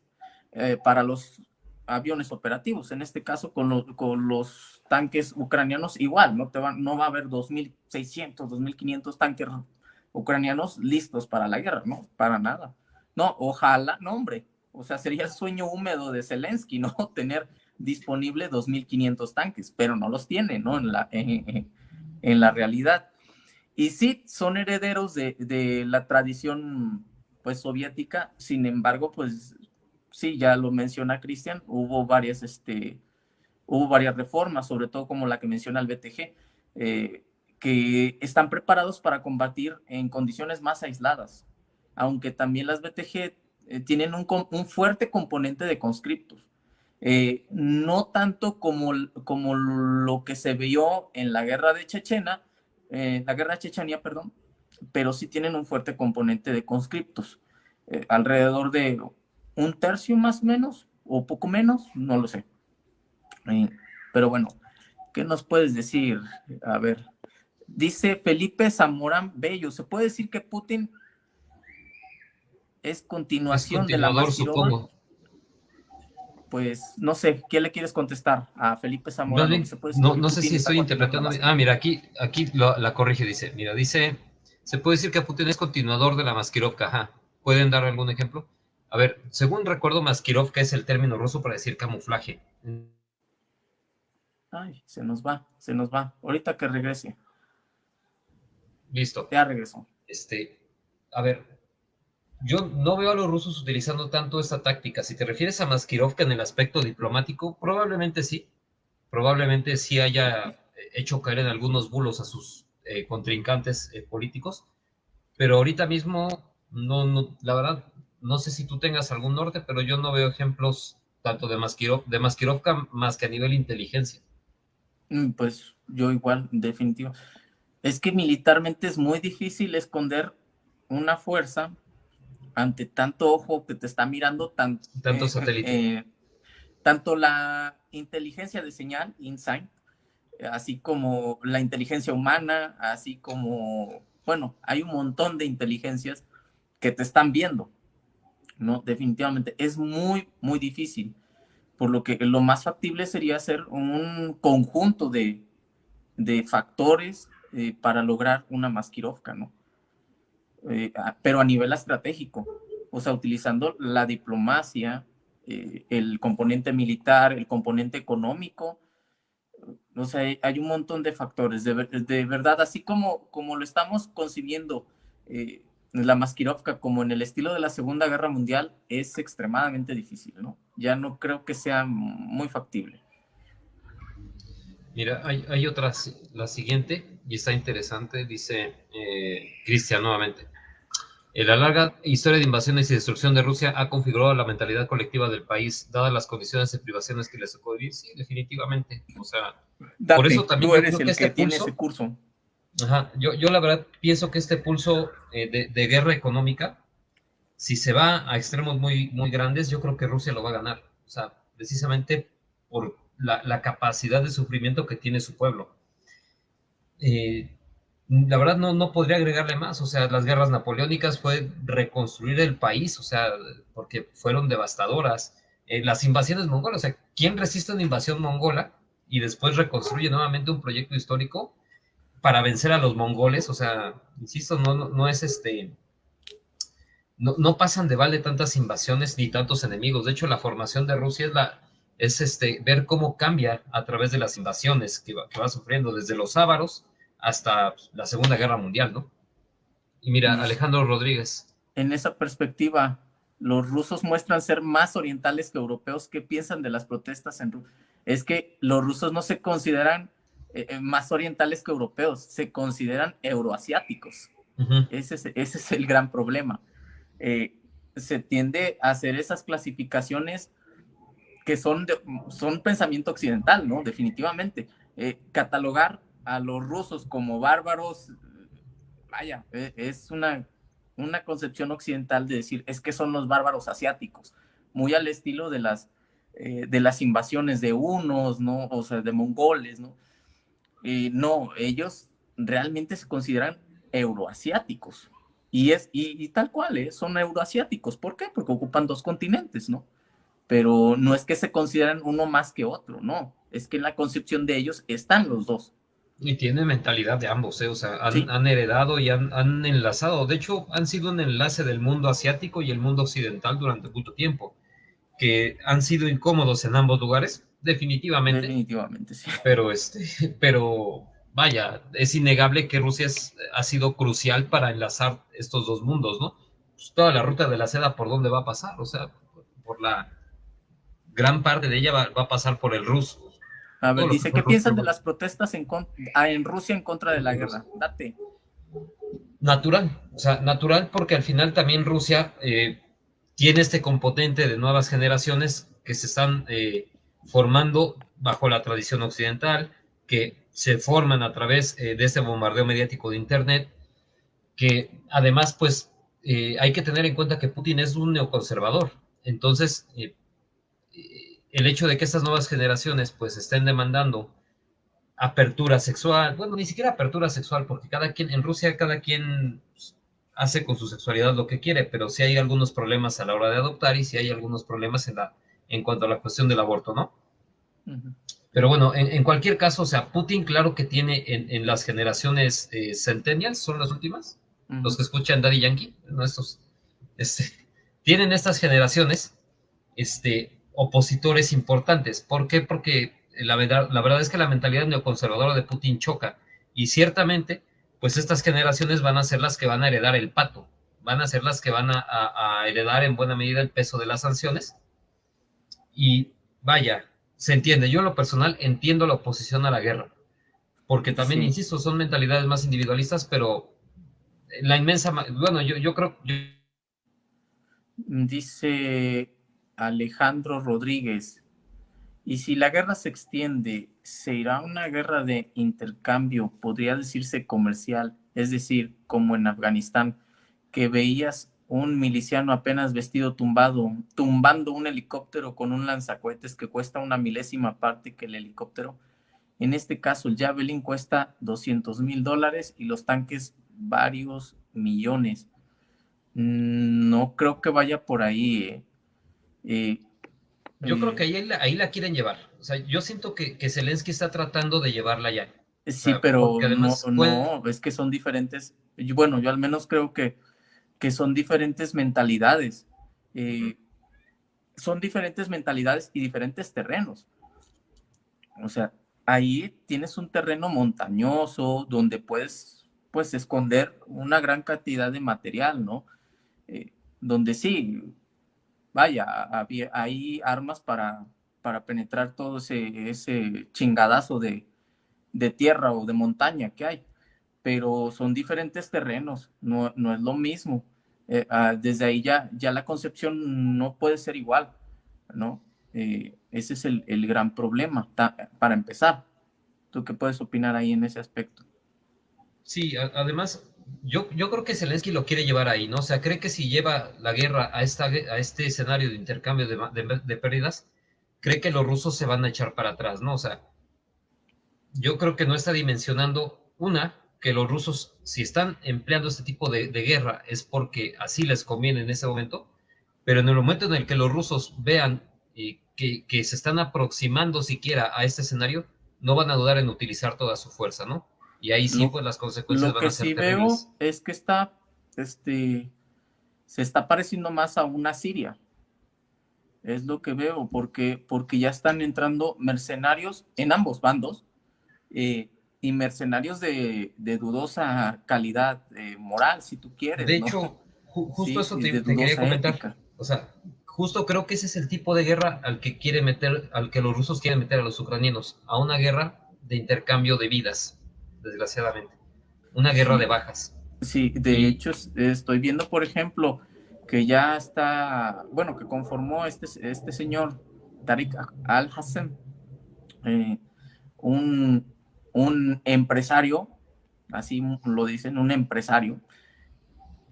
para los aviones operativos. En este caso, con los tanques ucranianos, igual, no va a haber 2.600, 2.500 tanques ucranianos listos para la guerra, ¿no? Para nada. No, ojalá, no, hombre. O sea, sería el sueño húmedo de Zelensky, ¿no? Tener disponible 2.500 tanques, pero no los tiene, ¿no? En la realidad. Y sí, son herederos de la tradición, pues, soviética. Sin embargo, pues, sí, ya lo menciona Cristian, hubo varias reformas, sobre todo como la que menciona el BTG, que están preparados para combatir en condiciones más aisladas, aunque también las BTG tienen un fuerte componente de conscriptos. No tanto como lo que se vio en la guerra de Chechenia, la guerra de Chechenia, perdón, pero sí tienen un fuerte componente de conscriptos, alrededor de un tercio más o menos, o poco menos, no lo sé. Pero bueno, ¿qué nos puedes decir? A ver, dice Felipe Zamorán Bello, ¿se puede decir que Putin es Es continuación de la continuador, Maskirova? supongo. Pues no sé, ¿qué le quieres contestar a Felipe Más Zamorano? bien, ¿Se puede decir no, que no sé Putin si está estoy continuando la interpretando bien. Ah, Maskirova? mira, aquí la corrige, dice. Mira, dice, se puede decir que Putin es continuador de la Maskirovka. Ajá. ¿Pueden dar algún ejemplo? A ver, según recuerdo, Maskirovka es el término ruso para decir camuflaje. Ay, se nos va. Ahorita que regrese. Listo. Ya regresó. A ver, yo no veo a los rusos utilizando tanto esta táctica. Si te refieres a Maskirovka en el aspecto diplomático, probablemente sí haya hecho caer en algunos bulos a sus contrincantes políticos, pero ahorita mismo, la verdad, no sé si tú tengas algún norte, pero yo no veo ejemplos tanto de Maskirovka más que a nivel inteligencia. Pues yo igual, definitivo. Es que militarmente es muy difícil esconder una fuerza ante tanto ojo que te está mirando, Tanto satélite. tanto la inteligencia de señal, InSight, así como la inteligencia humana, así como, bueno, hay un montón de inteligencias que te están viendo, ¿no? Definitivamente es muy, muy difícil, por lo que lo más factible sería hacer un conjunto de factores para lograr una Maskirovka, ¿no? Pero a nivel estratégico, o sea, utilizando la diplomacia, el componente militar, el componente económico, o sea, hay un montón de factores, de verdad, así como lo estamos concibiendo, la Maskirovka como en el estilo de la Segunda Guerra Mundial, es extremadamente difícil, ¿no? Ya no creo que sea muy factible. Mira, hay otra, la siguiente, y está interesante, dice Cristian nuevamente. La larga historia de invasiones y destrucción de Rusia ha configurado la mentalidad colectiva del país, dadas las condiciones de privaciones que les tocó vivir. Sí, definitivamente. O sea, por eso Date, también tú yo eres creo que el este que tiene ese pulso, curso. ajá, yo la verdad pienso que este pulso de guerra económica, si se va a extremos muy grandes, yo creo que Rusia lo va a ganar. O sea, precisamente por la capacidad de sufrimiento que tiene su pueblo. Eh, la verdad no podría agregarle más, o sea, las guerras napoleónicas fue reconstruir el país, o sea, porque fueron devastadoras. Las invasiones mongolas, o sea, ¿quién resiste una invasión mongola y después reconstruye nuevamente un proyecto histórico para vencer a los mongoles? O sea, insisto, no es no pasan de balde tantas invasiones ni tantos enemigos. De hecho, la formación de Rusia es ver cómo cambia a través de las invasiones que va sufriendo, desde los ávaros hasta la Segunda Guerra Mundial, ¿no? Y mira, Y Alejandro Rodríguez. en esa perspectiva, los rusos muestran ser más orientales que europeos. ¿Qué piensan de las protestas en Rusia? Es que los rusos no se consideran más orientales que europeos, se consideran euroasiáticos. Uh -huh. Ese es el gran problema. Se tiende a hacer esas clasificaciones que son pensamiento occidental, ¿no? Definitivamente. Catalogar a los rusos como bárbaros, vaya, es una concepción occidental de decir, es que son los bárbaros asiáticos, muy al estilo de las invasiones de hunos, ¿no? O sea, de mongoles, ¿no? No, ellos realmente se consideran euroasiáticos. Y tal cual, ¿eh? Son euroasiáticos. ¿Por qué? Porque ocupan dos continentes, ¿no? Pero no es que se consideren uno más que otro, no. Es que en la concepción de ellos están los dos. Y tiene mentalidad de ambos, ¿eh? O sea, Sí, han heredado y han enlazado. De hecho, han sido un enlace del mundo asiático y el mundo occidental durante mucho tiempo. Que han sido incómodos en ambos lugares, definitivamente, definitivamente, sí. pero pero vaya, es innegable que Rusia ha sido crucial para enlazar estos dos mundos, ¿no? Pues toda la ruta de la seda, ¿por dónde va a pasar? O sea, por la gran parte de ella va a pasar por el ruso. A Todo ver, lo que dice, fue ¿qué el ruso, piensan de las protestas en Rusia en contra de la guerra? Date. natural, o sea, natural porque al final también Rusia tiene este componente de nuevas generaciones que se están formando bajo la tradición occidental, que se forman a través de este bombardeo mediático de Internet, que además, pues, hay que tener en cuenta que Putin es un neoconservador. Entonces, el hecho de que estas nuevas generaciones pues estén demandando apertura sexual, bueno, ni siquiera apertura sexual, porque cada quien, en Rusia cada quien hace con su sexualidad lo que quiere, pero sí hay algunos problemas a la hora de adoptar y sí hay algunos problemas en cuanto a la cuestión del aborto, ¿no? Ujú, Pero bueno, en cualquier caso, o sea, Putin claro que tiene en las generaciones centennials, son las últimas, los ujú. que escuchan Daddy Yankee, ¿no? Estos, este, tienen estas generaciones opositores importantes. ¿Por qué? Porque la verdad es que la mentalidad neoconservadora de Putin choca y ciertamente, pues estas generaciones van a ser las que van a heredar el pato, van a ser las que van a heredar en buena medida el peso de las sanciones y vaya, se entiende. Yo en lo personal entiendo la oposición a la guerra, porque también, Sí, insisto, son mentalidades más individualistas, pero la inmensa, bueno, yo creo, dice Alejandro Rodríguez. Y si la guerra se extiende, ¿se irá a una guerra de intercambio, podría decirse comercial? Es decir, como en Afganistán, que veías un miliciano apenas vestido tumbando un helicóptero con un lanzacohetes que cuesta una milésima parte que el helicóptero. En este caso, el Javelin cuesta $200,000 y los tanques varios millones. No creo que vaya por ahí. Eh, yo creo que eh, ahí la quieren llevar. O sea, yo siento que Zelensky está tratando de llevarla ya. O Sí, sea, pero porque no, además puede, no, es que son diferentes. Bueno, yo al menos creo que son diferentes mentalidades. Eh, Son diferentes mentalidades y diferentes terrenos. O sea, ahí tienes un terreno montañoso donde puedes, pues, esconder una gran cantidad de material, ¿no? Donde sí, vaya, hay armas para penetrar todo ese chingadazo de tierra o de montaña que hay, pero son diferentes terrenos, no, no es lo mismo. Desde ahí ya la concepción no puede ser igual, ¿no? Ese es el gran problema, para empezar. ¿Tú qué puedes opinar ahí en ese aspecto? sí, además, yo creo que Zelensky lo quiere llevar ahí, ¿no? O sea, cree que si lleva la guerra a este escenario de intercambio de pérdidas, cree que los rusos se van a echar para atrás, ¿no? O sea, yo creo que no está dimensionando, que los rusos, si están empleando este tipo de guerra, es porque así les conviene en ese momento, pero en el momento en el que los rusos vean que se están aproximando siquiera a este escenario, no van a dudar en utilizar toda su fuerza, ¿no? Y ahí sí, Lo, pues las consecuencias lo van a que ser sí veo terribles. es que este, se está pareciendo más a una Siria. Es lo que veo, porque ya están entrando mercenarios en ambos bandos, eh, y mercenarios de dudosa calidad moral, si tú De quieres, ¿no? hecho, justo Sí, eso de te quería dudosa comentar. ética. O sea, justo creo que ese es el tipo de guerra al que los rusos quieren meter a los ucranianos, a una guerra de intercambio de vidas, desgraciadamente. Una guerra de Sí, bajas. sí, de Y hecho estoy viendo, por ejemplo, que ya está, bueno, que conformó este señor, Tariq Al-Hassan, eh, un, un empresario, así lo dicen, un empresario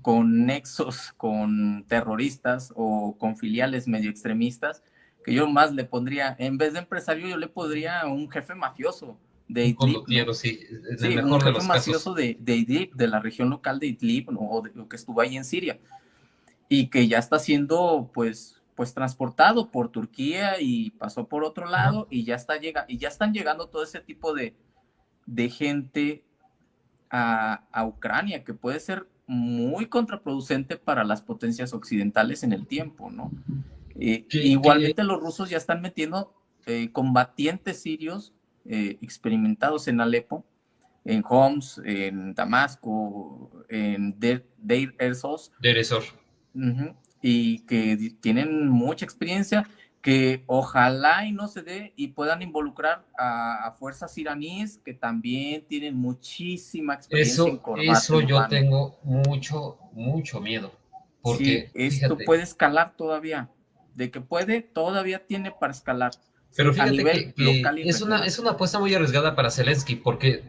con nexos con terroristas o con filiales medio extremistas, que yo más le pondría, en vez de empresario, yo le pondría un jefe mafioso de un Idlib, ¿no? condottiero, sí, en el Sí, un mejor de jefe los mafioso casos. de Idlib, de la región local de Idlib, ¿no? O que estuvo ahí en Siria, y que ya está siendo, pues transportado por Turquía y pasó por otro Ajá. lado, y ya están llegando todo ese tipo de gente a Ucrania, que puede ser muy contraproducente para las potencias occidentales en el tiempo, ¿no? Que Igualmente los rusos ya están metiendo combatientes sirios experimentados en Alepo, en Homs, en Damasco, en Deir ez-Zor, de Eresor. uh-huh, y que tienen mucha experiencia, que ojalá y no se dé y puedan involucrar a fuerzas iraníes que también tienen muchísima experiencia en combate Eso yo urbano. tengo mucho miedo. Sí, Porque, esto fíjate, puede escalar todavía. De que puede, todavía tiene para escalar. pero Sí, a fíjate nivel que local y es regional. una apuesta muy arriesgada para Zelensky, porque,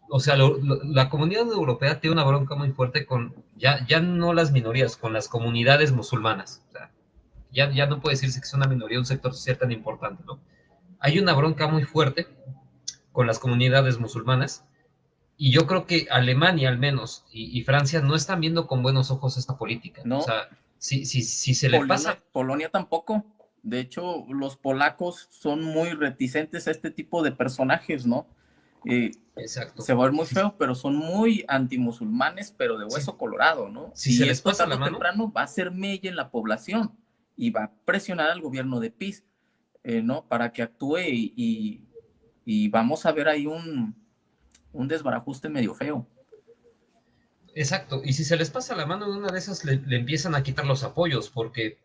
o sea, la comunidad europea tiene una bronca muy fuerte con, ya no las minorías, con las comunidades musulmanas. O sea, ya no puede decirse que es una minoría, un sector social tan importante, ¿no? Hay una bronca muy fuerte con las comunidades musulmanas, y yo creo que Alemania al menos y Francia no están viendo con buenos ojos esta política. O ¿no? sea, si se le pasa... Polonia tampoco. De hecho, los polacos son muy reticentes a este tipo de personajes, ¿no? Exacto. Se va a ver muy feo, pero son muy antimusulmanes, pero de hueso colorado, ¿no? Si se Y les esto pasa tarde la o mano, temprano va a ser mella en la población y va a presionar al gobierno de PiS, ¿no? Para que actúe y vamos a ver ahí un desbarajuste medio feo. exacto, y si se les pasa la mano en una de esas, le empiezan a quitar los apoyos, porque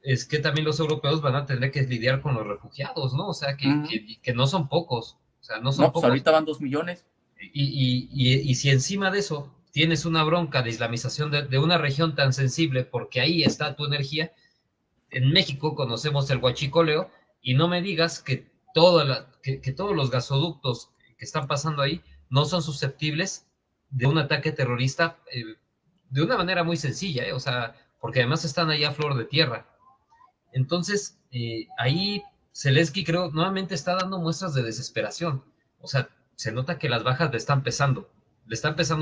es que también los europeos van a tener que lidiar con los refugiados, ¿no? O sea, que no son pocos, o sea, no son No, pues pocos. ahorita van 2 millones. Y si encima de eso tienes una bronca de islamización de una región tan sensible, porque ahí está tu energía, en México conocemos el huachicoleo, y no me digas que todos los gasoductos que están pasando ahí no son susceptibles de un ataque terrorista de una manera muy sencilla, o sea, porque además están ahí a flor de tierra. Entonces, ahí Zelensky creo nuevamente está dando muestras de desesperación. O sea, se nota que las bajas le están pesando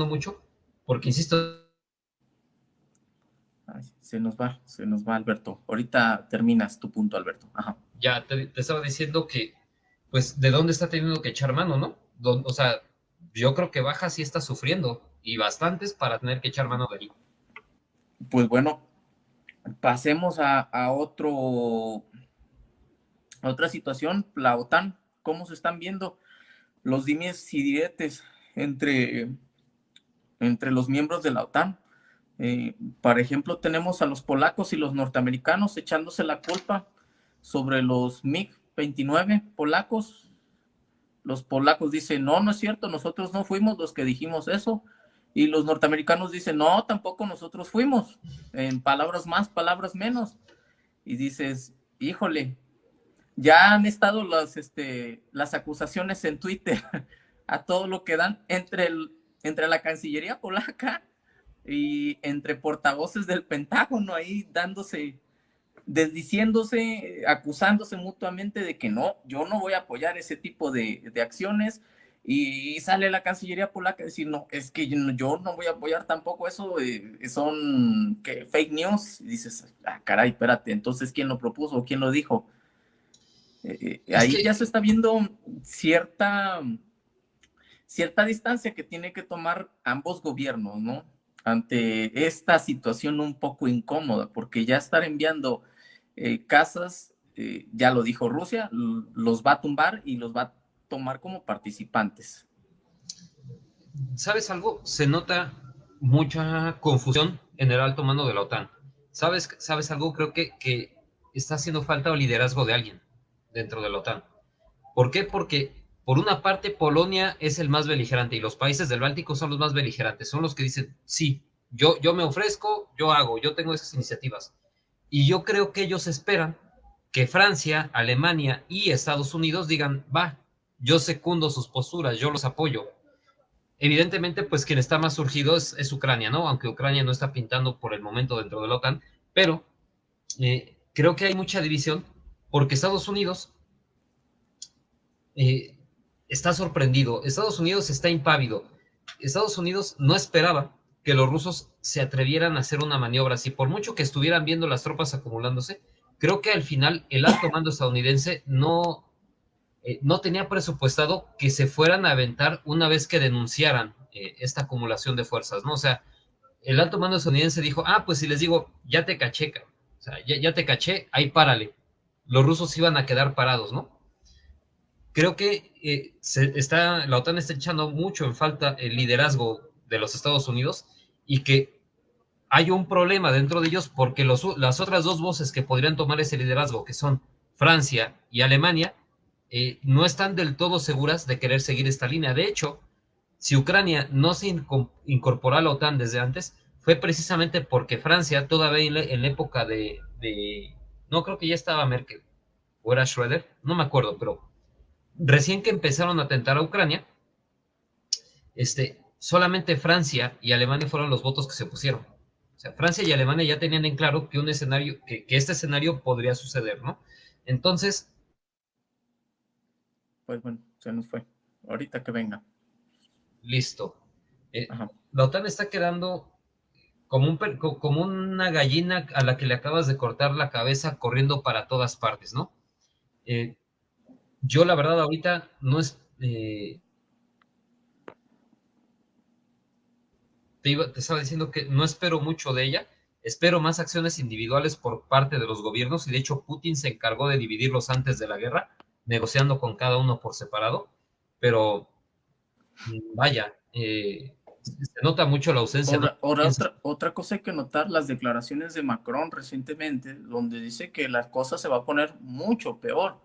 mucho, porque insisto, Ay, se nos va Alberto. Ahorita terminas tu punto, Alberto. Ajá. ya te estaba diciendo que, pues, ¿de dónde está teniendo que echar mano, no? O sea, yo creo que Baja sí está sufriendo, y bastantes para tener que echar mano de ahí. Pues bueno, pasemos a otra situación, la OTAN. ¿Cómo se están viendo los dimes y diretes entre, entre los miembros de la OTAN? Por ejemplo, tenemos a los polacos y los norteamericanos echándose la culpa sobre los MiG-29 polacos. Los polacos dicen, no, no es cierto, nosotros no fuimos los que dijimos eso. Y los norteamericanos dicen, no, tampoco nosotros fuimos. En palabras más, palabras menos. Y dices, híjole, ya han estado las acusaciones en Twitter a todo lo que dan entre la Cancillería polaca y entre portavoces del Pentágono ahí dándose, desdiciéndose, acusándose mutuamente de que no, yo no voy a apoyar ese tipo de acciones. Y sale la Cancillería polaca a decir, no, es que yo no voy a apoyar tampoco eso, son ¿qué? Fake news. Y dices, ah, caray, espérate, entonces, ¿quién lo propuso? ¿Quién lo dijo? Es Ahí que, ya se está viendo cierta distancia que tiene que tomar ambos gobiernos, ¿no? Ante esta situación un poco incómoda, porque ya estar enviando casas, ya lo dijo Rusia, los va a tumbar y los va a tomar como participantes. ¿sabes algo? Se nota mucha confusión en el alto mando de la OTAN. ¿Sabes algo? Creo que está haciendo falta liderazgo de alguien dentro de la OTAN. ¿Por qué? Porque por una parte Polonia es el más beligerante y los países del Báltico son los más beligerantes, son los que dicen, sí, yo me ofrezco, yo hago, yo tengo esas iniciativas. Y yo creo que ellos esperan que Francia, Alemania y Estados Unidos digan, va, yo secundo sus posturas, yo los apoyo. Evidentemente, pues quien está más surgido es Ucrania, ¿no? Aunque Ucrania no está pintando por el momento dentro de la OTAN, pero creo que hay mucha división porque Estados Unidos eh, está sorprendido, Estados Unidos está impávido, Estados Unidos no esperaba que los rusos se atrevieran a hacer una maniobra así, por mucho que estuvieran viendo las tropas acumulándose, creo que al final el alto mando estadounidense no tenía presupuestado que se fueran a aventar una vez que denunciaran esta acumulación de fuerzas, ¿no? O sea, el alto mando estadounidense dijo, ah, pues si les digo, ya te caché, o sea, ya te caché, ahí párale. Los rusos iban a quedar parados, ¿no? Creo que la OTAN está echando mucho en falta el liderazgo de los Estados Unidos, y que hay un problema dentro de ellos porque las otras dos voces que podrían tomar ese liderazgo, que son Francia y Alemania, no están del todo seguras de querer seguir esta línea. De hecho, si Ucrania no se incorporó a la OTAN desde antes, fue precisamente porque Francia, todavía en la época no creo que ya estaba Merkel, o era Schröder, no me acuerdo, pero recién que empezaron a atentar a Ucrania, solamente Francia y Alemania fueron los votos que se pusieron. O sea, Francia y Alemania ya tenían en claro que un escenario, que este escenario podría suceder, ¿no? Entonces, Pues bueno, se nos fue. Ahorita que venga. listo. Ajá. La OTAN está quedando como, como una gallina a la que le acabas de cortar la cabeza corriendo para todas partes, ¿no? Eh, yo la verdad ahorita no es... te estaba diciendo que no espero mucho de ella, espero más acciones individuales por parte de los gobiernos y de hecho Putin se encargó de dividirlos antes de la guerra, negociando con cada uno por separado, pero vaya, se nota mucho la ausencia, ¿no? Ahora otra cosa hay que notar, las declaraciones de Macron recientemente, donde dice que la cosa se va a poner mucho peor.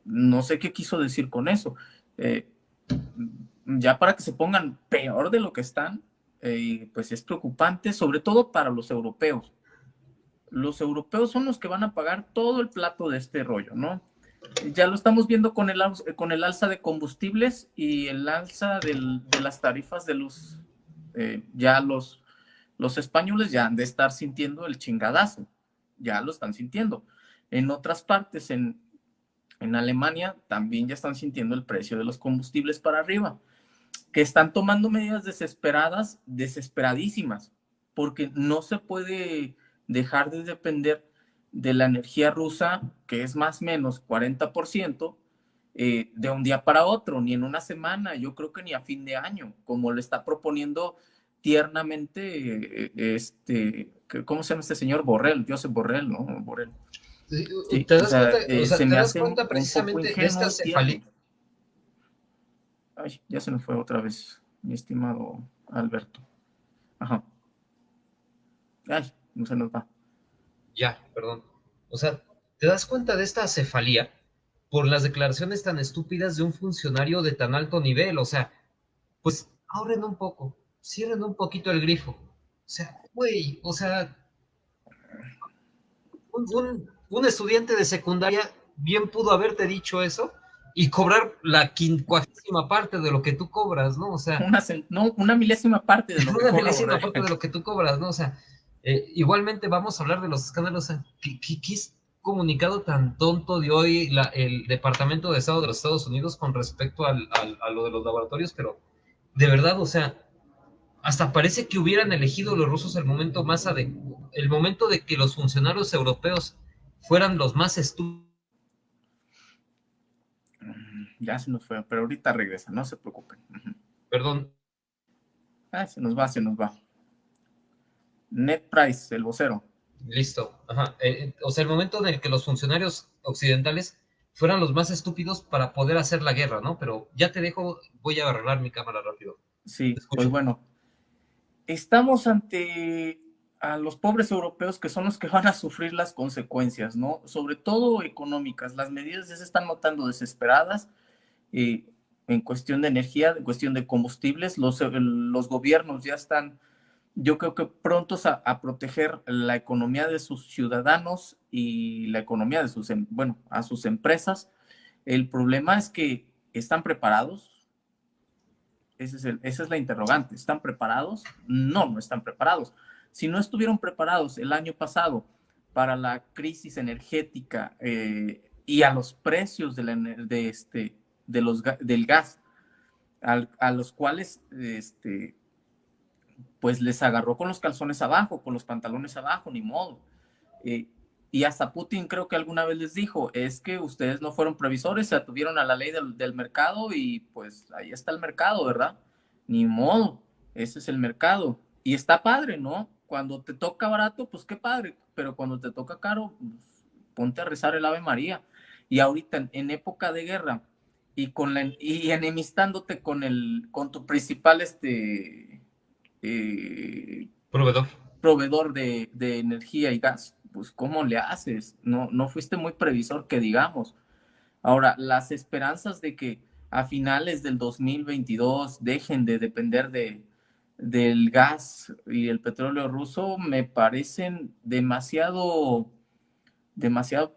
No sé qué quiso decir con eso. Eh, ya para que se pongan peor de lo que están, pues es preocupante, sobre todo para los europeos. Los europeos son los que van a pagar todo el plato de este rollo, ¿no? Ya lo estamos viendo con el alza de combustibles y el alza de las tarifas de luz. Ya los españoles ya han de estar sintiendo el chingadazo, ya lo están sintiendo. En otras partes, en Alemania, también ya están sintiendo el precio de los combustibles para arriba, que están tomando medidas desesperadas, desesperadísimas, porque no se puede dejar de depender de la energía rusa, que es más o menos 40%, de un día para otro, ni en una semana, yo creo que ni a fin de año, como le está proponiendo tiernamente, ¿cómo se llama este señor? Borrell, Josep Borrell, ¿no? Borrell. Sí, ¿Te o das cuenta, sea, o sea, se te me das hace cuenta un poco precisamente de esta ingenuo y cefalía? tierno. Ay, ya se me fue otra vez, mi estimado Alberto. Ajá. Ay, no se nos va. Ya, perdón. O sea, ¿te das cuenta de esta acefalía por las declaraciones tan estúpidas de un funcionario de tan alto nivel? O sea, pues ahorren un poco, cierren un poquito el grifo. O sea, güey, o sea, un estudiante de secundaria bien pudo haberte dicho eso y cobrar la quincuagésima parte de lo que tú cobras, ¿no? O sea, No, una milésima parte de lo que una cobra milésima Borrell. parte de lo que tú cobras, ¿no? O sea, igualmente vamos a hablar de los escándalos. O sea, ¿qué es comunicado tan tonto de hoy el Departamento de Estado de los Estados Unidos con respecto a lo de los laboratorios? Pero de verdad, o sea, hasta parece que hubieran elegido los rusos el momento más adecuado, el momento de que los funcionarios europeos fueran los más estúpidos. Ya se nos fue, pero ahorita regresa, no se preocupen. Perdón, Ay, se nos va, se nos va. Ned Price, el vocero. listo. Ajá. O sea, el momento en el que los funcionarios occidentales fueran los más estúpidos para poder hacer la guerra, ¿no? Pero ya te dejo, voy a arreglar mi cámara rápido. Te Sí, pues escucho. bueno, estamos ante a los pobres europeos que son los que van a sufrir las consecuencias, ¿no? Sobre todo económicas. Las medidas ya se están notando desesperadas eh, en cuestión de energía, en cuestión de combustibles. Los gobiernos ya están, yo creo que prontos a proteger la economía de sus ciudadanos y la economía de bueno, a sus empresas. El problema es que están preparados. Esa es la interrogante. ¿Están preparados? No, no están preparados. Si no estuvieron preparados el año pasado para la crisis energética y a los precios del gas, a los cuales pues les agarró con los calzones abajo, con los pantalones abajo, ni modo. Eh, y hasta Putin creo que alguna vez les dijo, es que ustedes no fueron previsores, se atuvieron a la ley del mercado y pues ahí está el mercado, ¿verdad? Ni modo, ese es el mercado. Y está padre, ¿no? Cuando te toca barato, pues qué padre, pero cuando te toca caro, pues, ponte a rezar el Ave María. Y ahorita en época de guerra y enemistándote con tu principal eh, Proveedor. proveedor de energía y gas, pues ¿cómo le haces? No, no fuiste muy previsor que digamos. Ahora, las esperanzas de que a finales del 2022 dejen de depender del gas y el petróleo ruso me parecen demasiado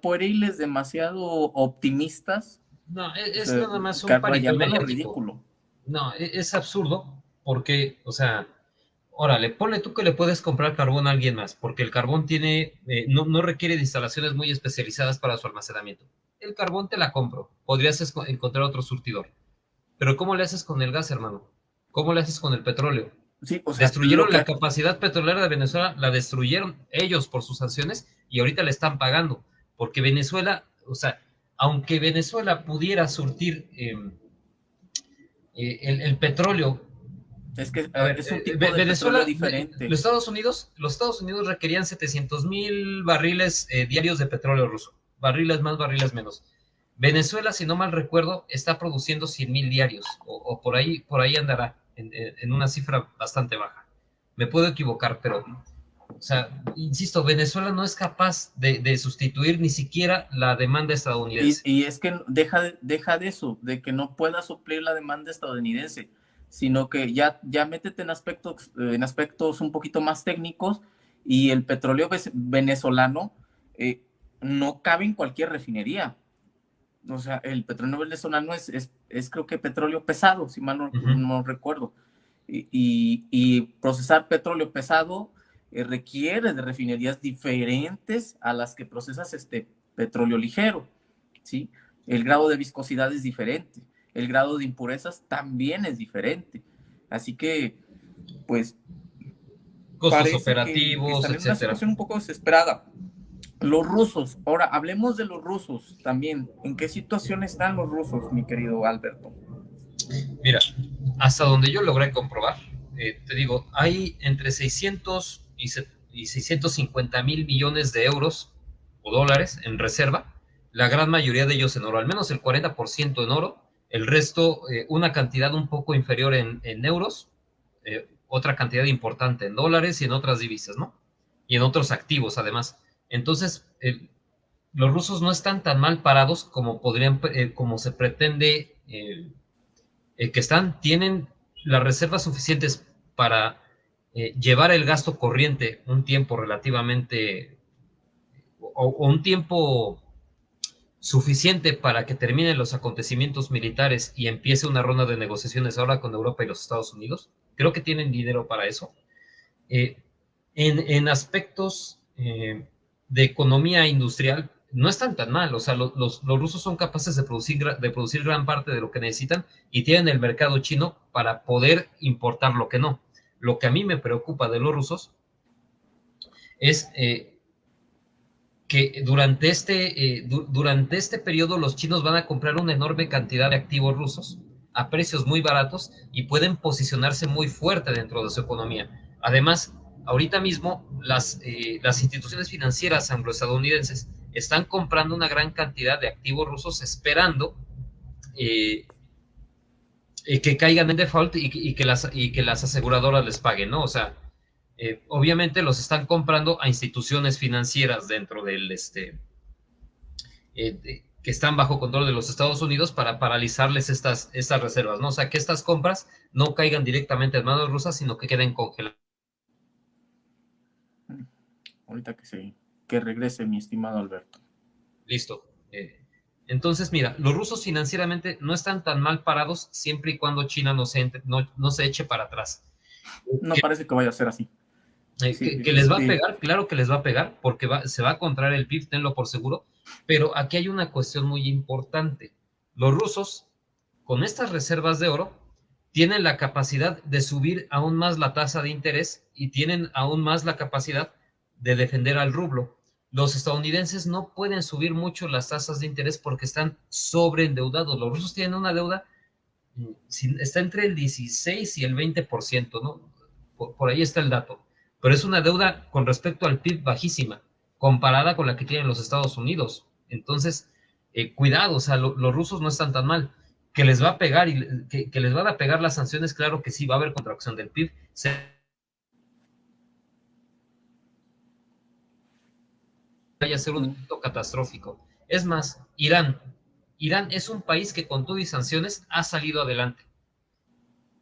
pueriles, demasiado optimistas, No, o es sea, nada más un paripé rayando lo mediático. ridículo. No, es absurdo porque, o sea, órale, ponle tú que le puedes comprar carbón a alguien más, porque el carbón no requiere de instalaciones muy especializadas para su almacenamiento. El carbón te la compro, podrías encontrar otro surtidor. Pero ¿cómo le haces con el gas, hermano? ¿Cómo le haces con el petróleo? Sí, o sea, lo Destruyeron la que, capacidad petrolera de Venezuela, la destruyeron ellos por sus sanciones y ahorita le están pagando, porque Venezuela, o sea, aunque Venezuela pudiera surtir el petróleo. es que A ver, es un tipo de petróleo Venezuela, diferente. los Estados Unidos requerían 700,000 barriles diarios de petróleo ruso, barriles más, barriles menos. Venezuela, si no mal recuerdo, está produciendo 100,000 diarios, o por ahí andará, en una cifra bastante baja. Me puedo equivocar, pero, o sea, insisto, Venezuela no es capaz de sustituir ni siquiera la demanda estadounidense. Y es que deja de eso, de que no pueda suplir la demanda estadounidense, sino que ya métete en aspectos un poquito más técnicos y el petróleo venezolano eh, no cabe en cualquier refinería. O sea, el petróleo venezolano es creo que petróleo pesado, si mal Uh -huh. no recuerdo. Y procesar petróleo pesado requiere de refinerías diferentes a las que procesas este petróleo ligero, ¿sí? El grado de viscosidad es diferente, el grado de impurezas también es diferente. Así que, pues, Costos parece que operativos, están en una etcétera. situación un poco desesperada. Los rusos, ahora hablemos de los rusos también. ¿En qué situación están los rusos, mi querido Alberto? Mira, hasta donde yo logré comprobar, te digo, hay entre 600 y 650 mil millones de euros o dólares en reserva, la gran mayoría de ellos en oro, al menos el 40% en oro, el resto una cantidad un poco inferior en euros, otra cantidad importante en dólares y en otras divisas, ¿no? Y en otros activos además. Entonces, los rusos no están tan mal parados como se pretende tienen las reservas suficientes para llevar el gasto corriente un tiempo relativamente, o un tiempo suficiente para que terminen los acontecimientos militares y empiece una ronda de negociaciones ahora con Europa y los Estados Unidos. Creo que tienen dinero para eso. Eh, en aspectos de economía industrial, no están tan mal. O sea, los rusos son capaces de producir gran parte de lo que necesitan y tienen el mercado chino para poder importar lo que no. Lo que a mí me preocupa de los rusos es que durante este periodo los chinos van a comprar una enorme cantidad de activos rusos a precios muy baratos y pueden posicionarse muy fuerte dentro de su economía. Además, ahorita mismo las instituciones financieras angloestadounidenses están comprando una gran cantidad de activos rusos esperando eh, que caigan en default y que las aseguradoras les paguen, ¿no? O sea, obviamente los están comprando a instituciones financieras dentro que están bajo control de los Estados Unidos para paralizarles estas reservas, ¿no? O sea, que estas compras no caigan directamente en manos rusas, sino que queden congeladas. Ahorita que regrese mi estimado Alberto. Listo. Entonces, mira, los rusos financieramente no están tan mal parados siempre y cuando China no se eche para atrás. No parece que vaya a ser así. Sí, Que les va a pegar, claro que les va a pegar, porque se va a contraer el PIB, tenlo por seguro, pero aquí hay una cuestión muy importante. Los rusos, con estas reservas de oro, tienen la capacidad de subir aún más la tasa de interés y tienen aún más la capacidad de defender al rublo. Los estadounidenses no pueden subir mucho las tasas de interés porque están sobreendeudados. Los rusos tienen una deuda, está entre el 16 y el 20%, ¿no? Por ahí está el dato. Pero es una deuda con respecto al PIB bajísima, comparada con la que tienen los Estados Unidos. Entonces, cuidado, o sea, los rusos no están tan mal. Que les va a pegar que les van a pegar las sanciones, claro que sí, va a haber contracción del PIB. Vaya a ser un evento catastrófico. Es más, Irán es un país que con todo y sanciones ha salido adelante.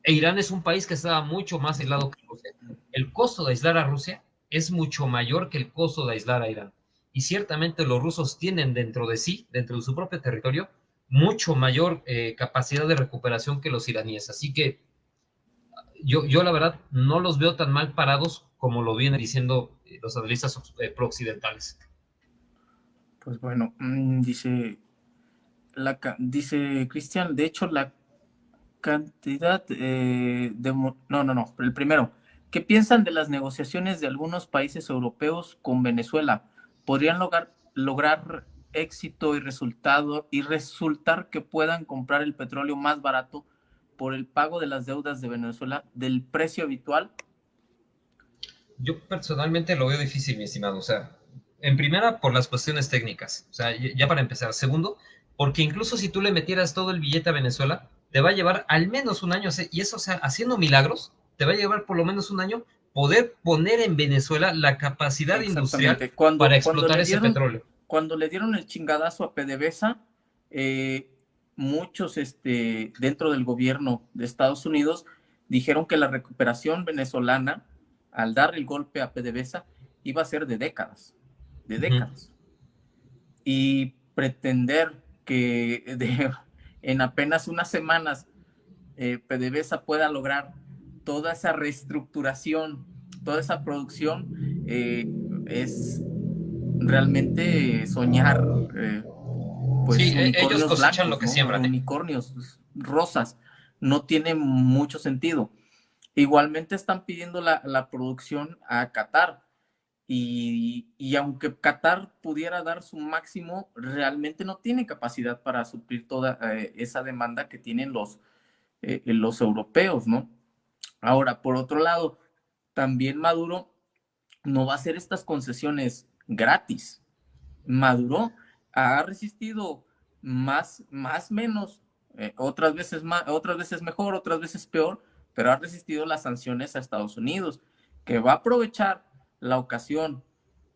E Irán es un país que estaba mucho más aislado que Rusia. El costo de aislar a Rusia es mucho mayor que el costo de aislar a Irán. Y ciertamente los rusos tienen dentro de sí, dentro de su propio territorio, mucho mayor capacidad de recuperación que los iraníes. Así que yo la verdad no los veo tan mal parados como lo vienen diciendo los analistas prooccidentales. Pues bueno, dice, dice Cristian, de hecho la cantidad no, el primero, ¿qué piensan de las negociaciones de algunos países europeos con Venezuela? ¿Podrían lograr éxito y resultar que puedan comprar el petróleo más barato por el pago de las deudas de Venezuela del precio habitual? Yo personalmente lo veo difícil, mi estimado. O sea, en primera, por las cuestiones técnicas. O sea, ya para empezar. Segundo, porque incluso si tú le metieras todo el billete a Venezuela, te va a llevar al menos un año. Y eso, o sea, haciendo milagros, te va a llevar por lo menos un año poder poner en Venezuela la capacidad industrial Exactamente. para explotar ese petróleo. Cuando le dieron el chingadazo a PDVSA, muchos dentro del gobierno de Estados Unidos dijeron que la recuperación venezolana, al dar el golpe a PDVSA, iba a ser de décadas, de décadas. Y pretender que en apenas unas semanas PDVSA pueda lograr toda esa reestructuración, toda esa producción, es realmente soñar, pues Sí, ellos unicornios cosechan lo blancos, que ¿no? siembran. Unicornios rosas. No tiene mucho sentido. Igualmente están pidiendo la producción a Qatar. Y aunque Qatar pudiera dar su máximo, realmente no tiene capacidad para suplir toda esa demanda que tienen los europeos, ¿no? Ahora, por otro lado, también Maduro no va a hacer estas concesiones gratis. Maduro ha resistido menos, otras veces mejor, otras veces peor, pero ha resistido las sanciones a Estados Unidos, que va a aprovechar la ocasión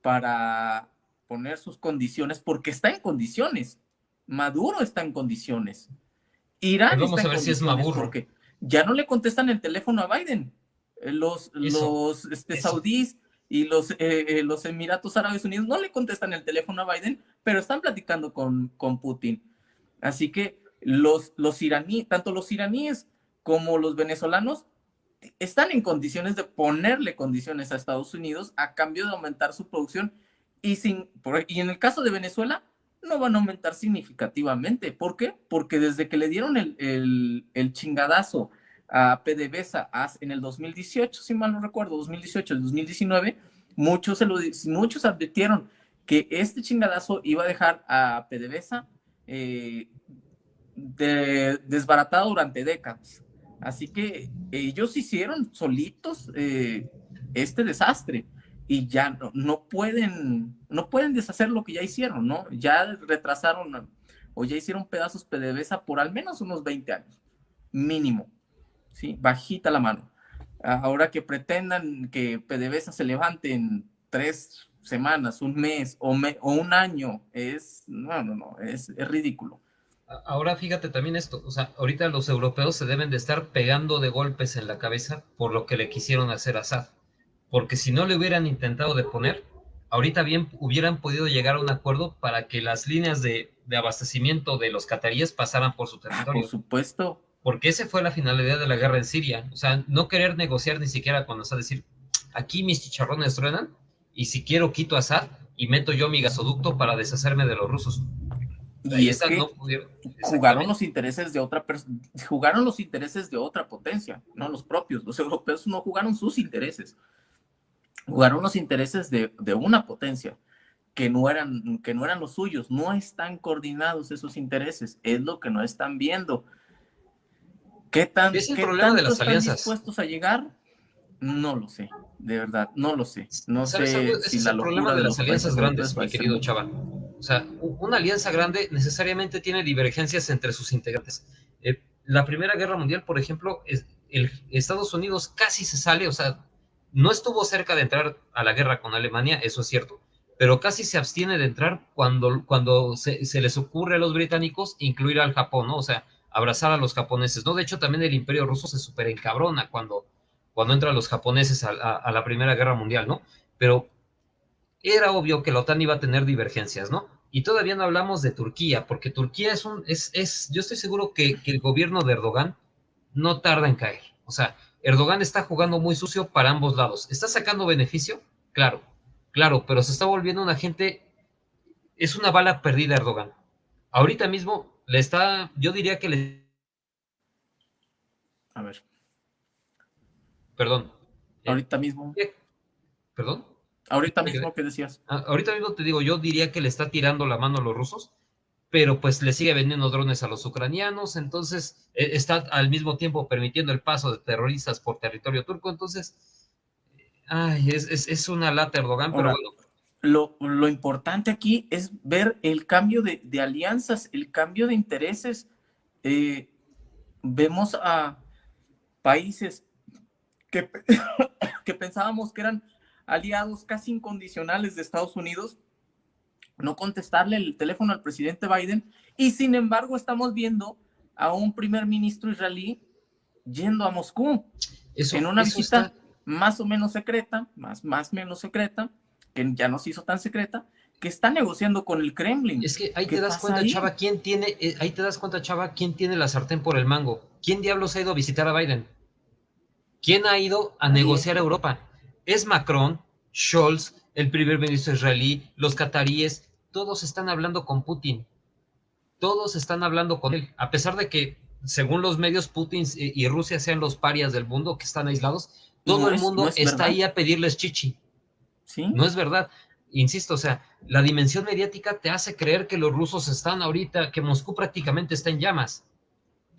para poner sus condiciones, porque está en condiciones. Maduro está en condiciones. Pues Irán está vamos a en ver si es condiciones maburro. porque ya no le contestan el teléfono a Biden. Eso. Saudíes y los Emiratos Árabes Unidos no le contestan el teléfono a Biden, pero están platicando con Putin. Así que tanto los iraníes como los venezolanos están en condiciones de ponerle condiciones a Estados Unidos a cambio de aumentar su producción y en el caso de Venezuela no van a aumentar significativamente. ¿Por qué? Porque desde que le dieron el chingadazo a PDVSA en el 2018, si mal no recuerdo, 2018, 2019, muchos advirtieron que este chingadazo iba a dejar a PDVSA desbaratado durante décadas. Así que ellos hicieron solitos este desastre y ya no pueden deshacer lo que ya hicieron, ¿no? Ya retrasaron o ya hicieron pedazos PDVSA por al menos unos 20 años, mínimo, ¿sí? Bajita la mano. Ahora que pretendan que PDVSA se levante en 3 semanas, un mes o un año, es ridículo. Ahora fíjate también esto, o sea, ahorita los europeos se deben de estar pegando de golpes en la cabeza por lo que le quisieron hacer a Assad, porque si no le hubieran intentado deponer, ahorita bien hubieran podido llegar a un acuerdo para que las líneas de abastecimiento de los cataríes pasaran por su territorio. Por supuesto. Porque esa fue la finalidad de la guerra en Siria, o sea, no querer negociar ni siquiera con Assad, decir, aquí mis chicharrones truenan, y si quiero quito a Assad y meto yo mi gasoducto para deshacerme de los rusos. Y es que no pudieron, jugaron los intereses de otra potencia, no los propios. Los europeos no jugaron sus intereses, jugaron los intereses de una potencia que no eran los suyos. No están coordinados esos intereses, es lo que no están viendo. ¿Qué tanto están dispuestos a llegar? No lo sé, de verdad, no lo sé. No sé si es el problema de las alianzas grandes, mi querido Chava. O sea, una alianza grande necesariamente tiene divergencias entre sus integrantes. La Primera Guerra Mundial, por ejemplo, Estados Unidos casi se sale, o sea, no estuvo cerca de entrar a la guerra con Alemania, eso es cierto, pero casi se abstiene de entrar cuando se les ocurre a los británicos incluir al Japón, ¿no? O sea, abrazar a los japoneses, ¿no? De hecho, también el Imperio Ruso se super encabrona cuando entran los japoneses a la Primera Guerra Mundial, ¿no? Pero era obvio que la OTAN iba a tener divergencias, ¿no? Y todavía no hablamos de Turquía, porque Turquía yo estoy seguro que el gobierno de Erdogan no tarda en caer. O sea, Erdogan está jugando muy sucio para ambos lados. ¿Está sacando beneficio? Claro, claro, pero se está volviendo un agente, es una bala perdida Erdogan. Ahorita mismo yo diría que A ver, perdón, eh, ahorita mismo, perdón, ahorita mismo, ¿qué decías? ahorita mismo te digo, yo diría que le está tirando la mano a los rusos, pero pues le sigue vendiendo drones a los ucranianos, entonces está al mismo tiempo permitiendo el paso de terroristas por territorio turco, entonces, ay, es una lata Erdogan, pero Ahora, bueno. lo importante aquí es ver el cambio de alianzas, el cambio de intereses. Eh, Vemos a países que, que pensábamos que eran aliados casi incondicionales de Estados Unidos, no contestarle el teléfono al presidente Biden, y sin embargo estamos viendo a un primer ministro israelí yendo a Moscú en una Eso está, visita más o menos secreta, más menos secreta, que ya no se hizo tan secreta, que está negociando con el Kremlin. es que ahí ¿Qué te das pasa cuenta, ahí? Chava, ahí te das cuenta, Chava, quién tiene la sartén por el mango. ¿Quién diablos ha ido a visitar a Biden? ¿Quién ha ido a Nadie. negociar a Europa? Es Macron, Scholz, el primer ministro israelí, los cataríes, todos están hablando con Putin. Todos están hablando con él. A pesar de que, según los medios, Putin y Rusia sean los parias del mundo, que están aislados, todo el No mundo es está verdad, ahí a pedirles chichi. ¿sí? No es verdad. Insisto, o sea, la dimensión mediática te hace creer que los rusos están ahorita, que Moscú prácticamente está en llamas.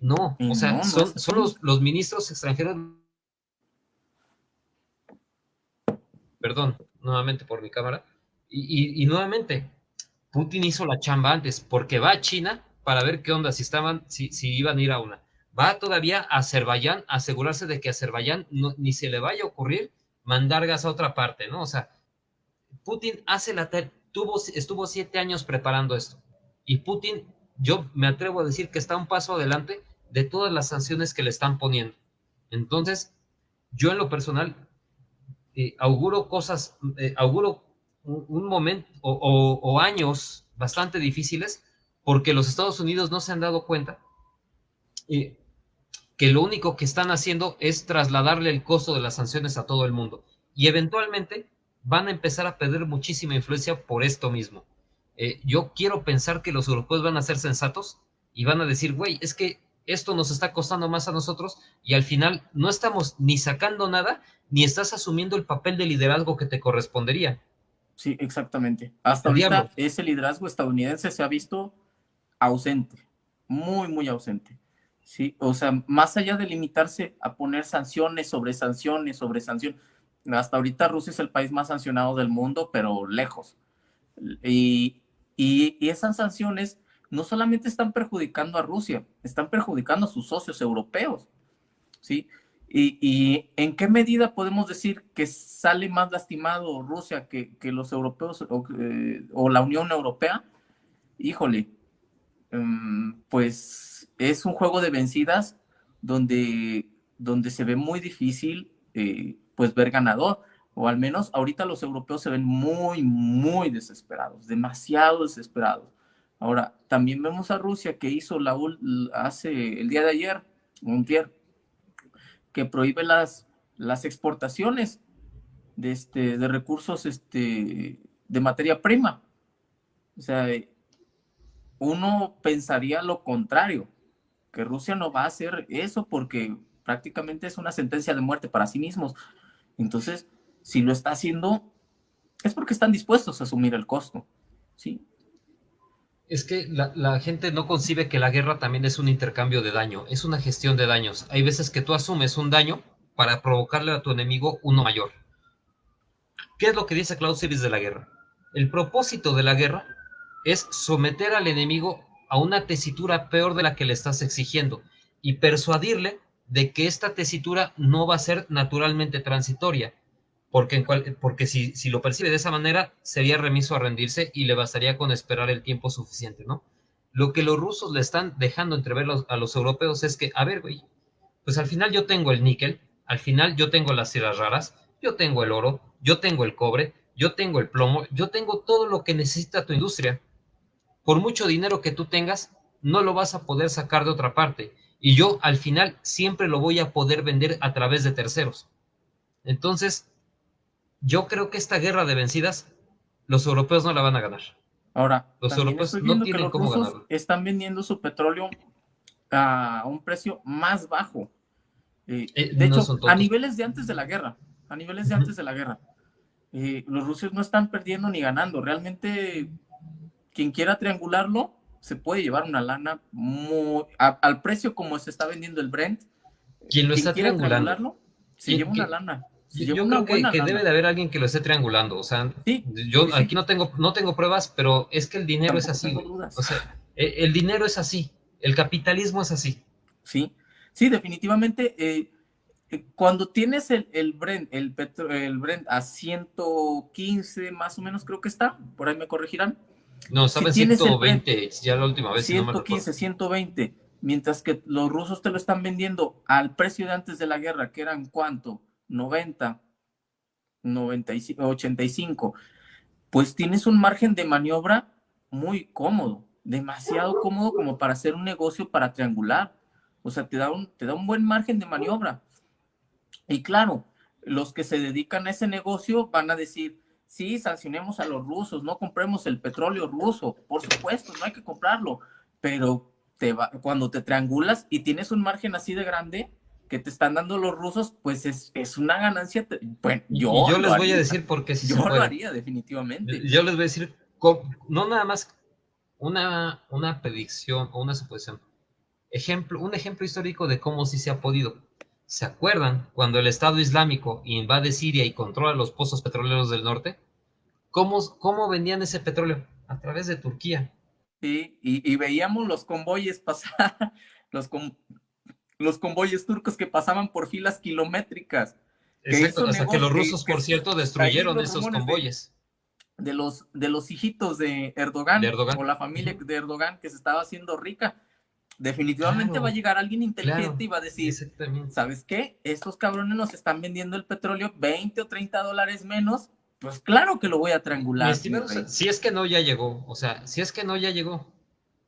No, Y o sea, no es son así. los ministros extranjeros, perdón, nuevamente por mi cámara, y nuevamente, Putin hizo la chamba antes, porque va a China para ver qué onda, si iban a ir a una. Va todavía a Azerbaiyán a asegurarse de que Azerbaiyán ni se le vaya a ocurrir mandar gas a otra parte, ¿no? O sea, Putin estuvo 7 años preparando esto. Y Putin, yo me atrevo a decir que está un paso adelante de todas las sanciones que le están poniendo. Entonces, yo en lo personal auguro un momento o años bastante difíciles porque los Estados Unidos no se han dado cuenta eh, que lo único que están haciendo es trasladarle el costo de las sanciones a todo el mundo. Y eventualmente van a empezar a perder muchísima influencia por esto mismo. Yo quiero pensar que los europeos van a ser sensatos y van a decir, güey, es que esto nos está costando más a nosotros y al final no estamos ni sacando nada, ni estás asumiendo el papel de liderazgo que te correspondería. Sí, exactamente. Hasta Al diablo. ahorita ese liderazgo estadounidense se ha visto ausente, muy ausente. Sí, o sea, más allá de limitarse a poner sanciones sobre sanciones sobre sanciones, hasta ahorita Rusia es el país más sancionado del mundo, pero lejos. Y, y esas sanciones no solamente están perjudicando a Rusia, están perjudicando a sus socios europeos, ¿sí? Y en qué medida podemos decir que sale más lastimado Rusia que los europeos o la Unión Europea? Híjole, pues es un juego de vencidas donde se ve muy difícil pues ver ganador, o al menos ahorita los europeos se ven muy desesperados, demasiado desesperados. Ahora, también vemos a Rusia que hizo hace el día de ayer, un día, que prohíbe las exportaciones de recursos de materia prima. O sea, uno pensaría lo contrario, que Rusia no va a hacer eso porque prácticamente es una sentencia de muerte para sí mismos. Entonces, si lo está haciendo, es porque están dispuestos a asumir el costo. ¿Sí? Es que la gente no concibe que la guerra también es un intercambio de daño, es una gestión de daños. Hay veces que tú asumes un daño para provocarle a tu enemigo uno mayor. ¿Qué es lo que dice Clausewitz de la guerra? El propósito de la guerra es someter al enemigo a una tesitura peor de la que le estás exigiendo y persuadirle de que esta tesitura no va a ser naturalmente transitoria, porque si lo percibe de esa manera, sería remiso a rendirse y le bastaría con esperar el tiempo suficiente, ¿no? Lo que los rusos le están dejando entrever a los europeos es que, a ver, güey, pues al final yo tengo el níquel, al final yo tengo las tierras raras, yo tengo el oro, yo tengo el cobre, yo tengo el plomo, yo tengo todo lo que necesita tu industria. Por mucho dinero que tú tengas, no lo vas a poder sacar de otra parte. y yo al final siempre lo voy a poder vender a través de terceros. Entonces, yo creo que esta guerra de vencidas, los europeos no la van a ganar. Ahora, Los también europeos estoy no viendo que tienen los cómo rusos ganarlo. están vendiendo su petróleo a un precio más bajo. De No hecho, son a tontos. niveles de antes de la guerra, a niveles de antes de la guerra, los rusos no están perdiendo ni ganando. Realmente, quien quiera triangularlo, se puede llevar una lana al precio como se está vendiendo el Brent. Quien lo Quien está quiera triangulando, triangularlo, se lleva una lana, se lleva yo una creo buena que debe lana. de haber alguien que lo esté triangulando. O sea, Sí, sí, yo aquí sí, no tengo pruebas, pero es que el dinero es tampoco así, tengo güey. dudas. O sea, el dinero es así, el capitalismo es así. Sí, sí, definitivamente. Cuando tienes el Brent, el Brent a 115 más o menos creo que está, por ahí me corregirán. No, Si estaba en tienes el Brent 120 ya la última vez, si no me recuerdo. 115, 120, mientras que los rusos te lo están vendiendo al precio de antes de la guerra, que eran ¿cuánto? 90, 95, 85, pues tienes un margen de maniobra muy cómodo, demasiado cómodo como para hacer un negocio para triangular. O sea, te da un buen margen de maniobra. Y claro, los que se dedican a ese negocio van a decir, sí, sancionemos a los rusos, no compremos el petróleo ruso, por supuesto, no hay que comprarlo, pero cuando te triangulas y tienes un margen así de grande que te están dando los rusos, pues es una ganancia. Bueno, Y yo yo lo les voy a haría, decir por qué sí yo se lo puede. haría definitivamente. Yo les voy a decir, no nada más una predicción o una suposición. Un ejemplo histórico de cómo sí se ha podido. ¿Se acuerdan cuando el Estado Islámico invade Siria y controla los pozos petroleros del norte? ¿Cómo vendían ese petróleo? A través de Turquía. Sí, y veíamos los convoyes pasar, los, con, los convoyes turcos que pasaban por filas kilométricas, que Exacto, hizo hasta que negocio, los rusos, por cierto, ahí destruyeron los esos rumores convoyes de los hijitos de de Erdogan Erdogan. o la familia Ujú. de Erdogan que se estaba haciendo rica. Definitivamente va a Claro, llegar alguien inteligente claro, y va a decir, exactamente. ¿sabes qué? Estos cabrones nos están vendiendo el petróleo 20 o 30 dólares menos, pues claro que lo voy a Mi triangular, mi estimado, rey. si es que no ya llegó, o sea, si es que no ya llegó,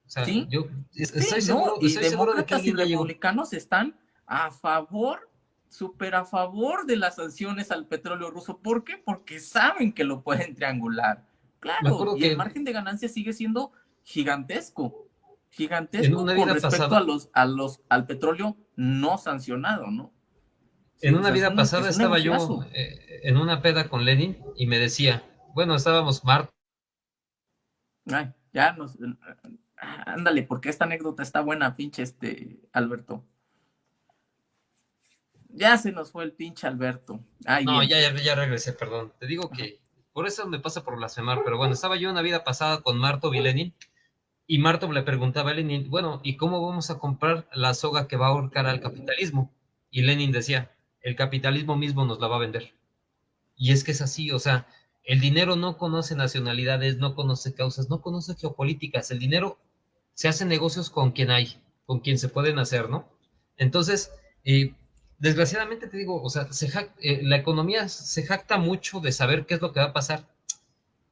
o sea, ¿Sí? yo Sí, ¿no? Y estoy seguro de que demócratas y alguien ya llegó. republicanos están a favor, súper a favor de las sanciones al petróleo ruso. ¿Por qué? Porque saben que lo pueden triangular. Me Claro, acuerdo y el que margen de ganancia sigue siendo gigantesco, en gigantesco una con vida respecto pasada, al petróleo no sancionado, ¿no? en Sí, o una sea, vida pasada es un estaba yo negociazo. en una peda con Lenin y me decía, bueno, estábamos Marta. Ay, ya ándale, porque esta anécdota está buena, pinche Alberto. Ya se nos fue el pinche Alberto. Ahí No, viene. ya regresé, perdón. Te digo que por eso me pasa por blasfemar, pero bueno, estaba yo en una vida pasada con Marto y Lenin y Marto le preguntaba a Lenin, bueno, ¿y cómo vamos a comprar la soga que va a ahorcar al capitalismo? Y Lenin decía, el capitalismo mismo nos la va a vender. Y es que es así, o sea, el dinero no conoce nacionalidades, no conoce causas, no conoce geopolíticas. El dinero se hace negocios con quien hay, con quien se pueden hacer, ¿no? Entonces, eh, desgraciadamente te digo, o sea, la economía se jacta mucho de saber qué es lo que va a pasar.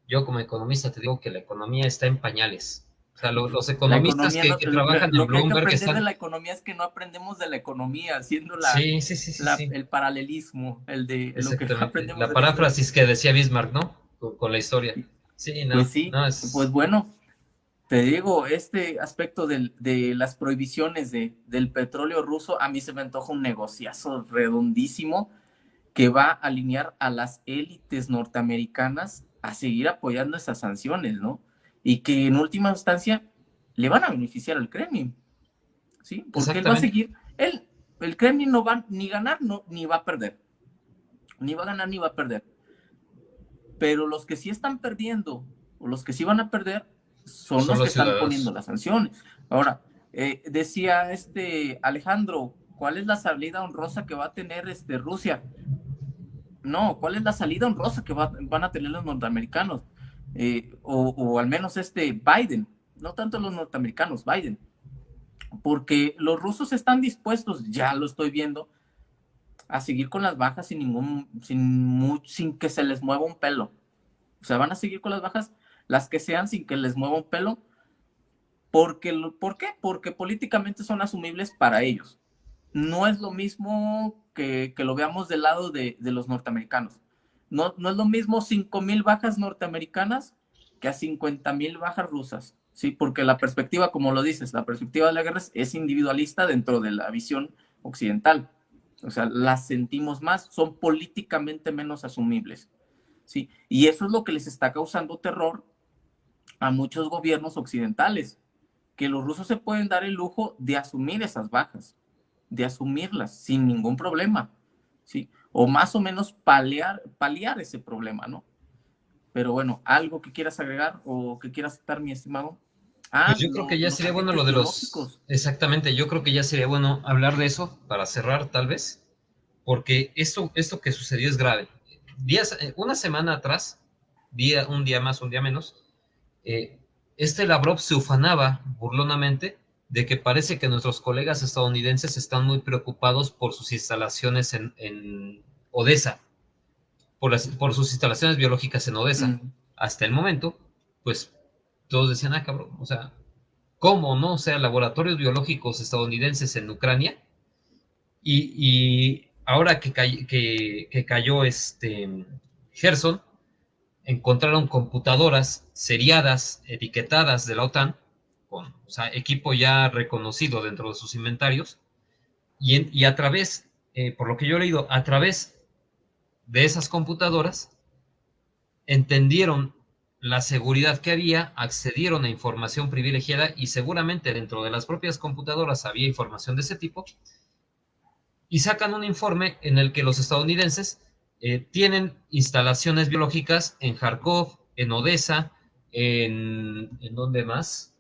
Yo como economista te digo que la economía está en pañales. O sea, los La economistas economía, que trabajan en lo que hay que Bloomberg aprender de están... la economía es que no aprendemos de la economía, haciendo Sí, sí, sí, sí, sí. el paralelismo, el de lo que no Exactamente. aprendemos La de la historia. paráfrasis que decía Bismarck, ¿no? Con la historia. Sí, Pues no, sí, no pues es... bueno, te digo, este aspecto de las prohibiciones del petróleo ruso, a mí se me antoja un negociazo redondísimo que va a alinear a las élites norteamericanas a seguir apoyando esas sanciones, ¿no? Y que en última instancia le van a beneficiar al Kremlin, ¿sí? Porque él va a Exactamente. seguir, el Kremlin no va ni ganar, no, ni va a perder, ni va a ganar ni va a perder. Pero los que sí están perdiendo, o los que sí van a perder, son Son los que los están poniendo ciudadanos. las sanciones. Ahora, decía Alejandro, ¿cuál es la salida honrosa que va a tener Rusia? No, ¿cuál es la salida honrosa que van a tener los norteamericanos? O al menos Biden, no tanto los norteamericanos, Biden, porque los rusos están dispuestos, ya lo estoy viendo, a seguir con las bajas sin que se les mueva un pelo. O sea, van a seguir con las bajas, las que sean, sin que les mueva un pelo, ¿Por qué? Porque políticamente son asumibles para ellos. No es lo mismo que lo veamos del lado de los norteamericanos. No es lo mismo 5,000 bajas norteamericanas que a 50,000 bajas rusas, ¿sí? Porque la perspectiva, como lo dices, la perspectiva de la guerra es individualista dentro de la visión occidental. O sea, las sentimos más, son políticamente menos asumibles, ¿sí? Y eso es lo que les está causando terror a muchos gobiernos occidentales, que los rusos se pueden dar el lujo de asumir esas bajas, de asumirlas sin ningún problema, ¿sí? O más o menos paliar ese problema, ¿no? Pero bueno, ¿algo que quieras agregar o que quieras citar, mi estimado? Pues Ah, yo creo que ya los sería bueno lo agentes de los... biológicos. Exactamente, yo creo que ya sería bueno hablar de eso para cerrar tal vez, porque esto que sucedió es grave. Una semana atrás, un día más, un día menos, eh, Lavrov se ufanaba burlonamente de que parece que nuestros colegas estadounidenses están muy preocupados por sus instalaciones en Odessa, por sus instalaciones biológicas en Odessa. Mm, Hasta el momento, pues todos decían, ah, cabrón, o sea, ¿cómo no? O sea, laboratorios biológicos estadounidenses en Ucrania. Y ahora que cayó Gerson, encontraron computadoras seriadas, etiquetadas de la OTAN, o sea, equipo ya reconocido dentro de sus inventarios, y a través, por lo que yo he leído, a través de esas computadoras, entendieron la seguridad que había, accedieron a información privilegiada y seguramente dentro de las propias computadoras había información de ese tipo, y sacan un informe en el que los estadounidenses tienen instalaciones biológicas en Kharkov, en Odessa, ¿en dónde más?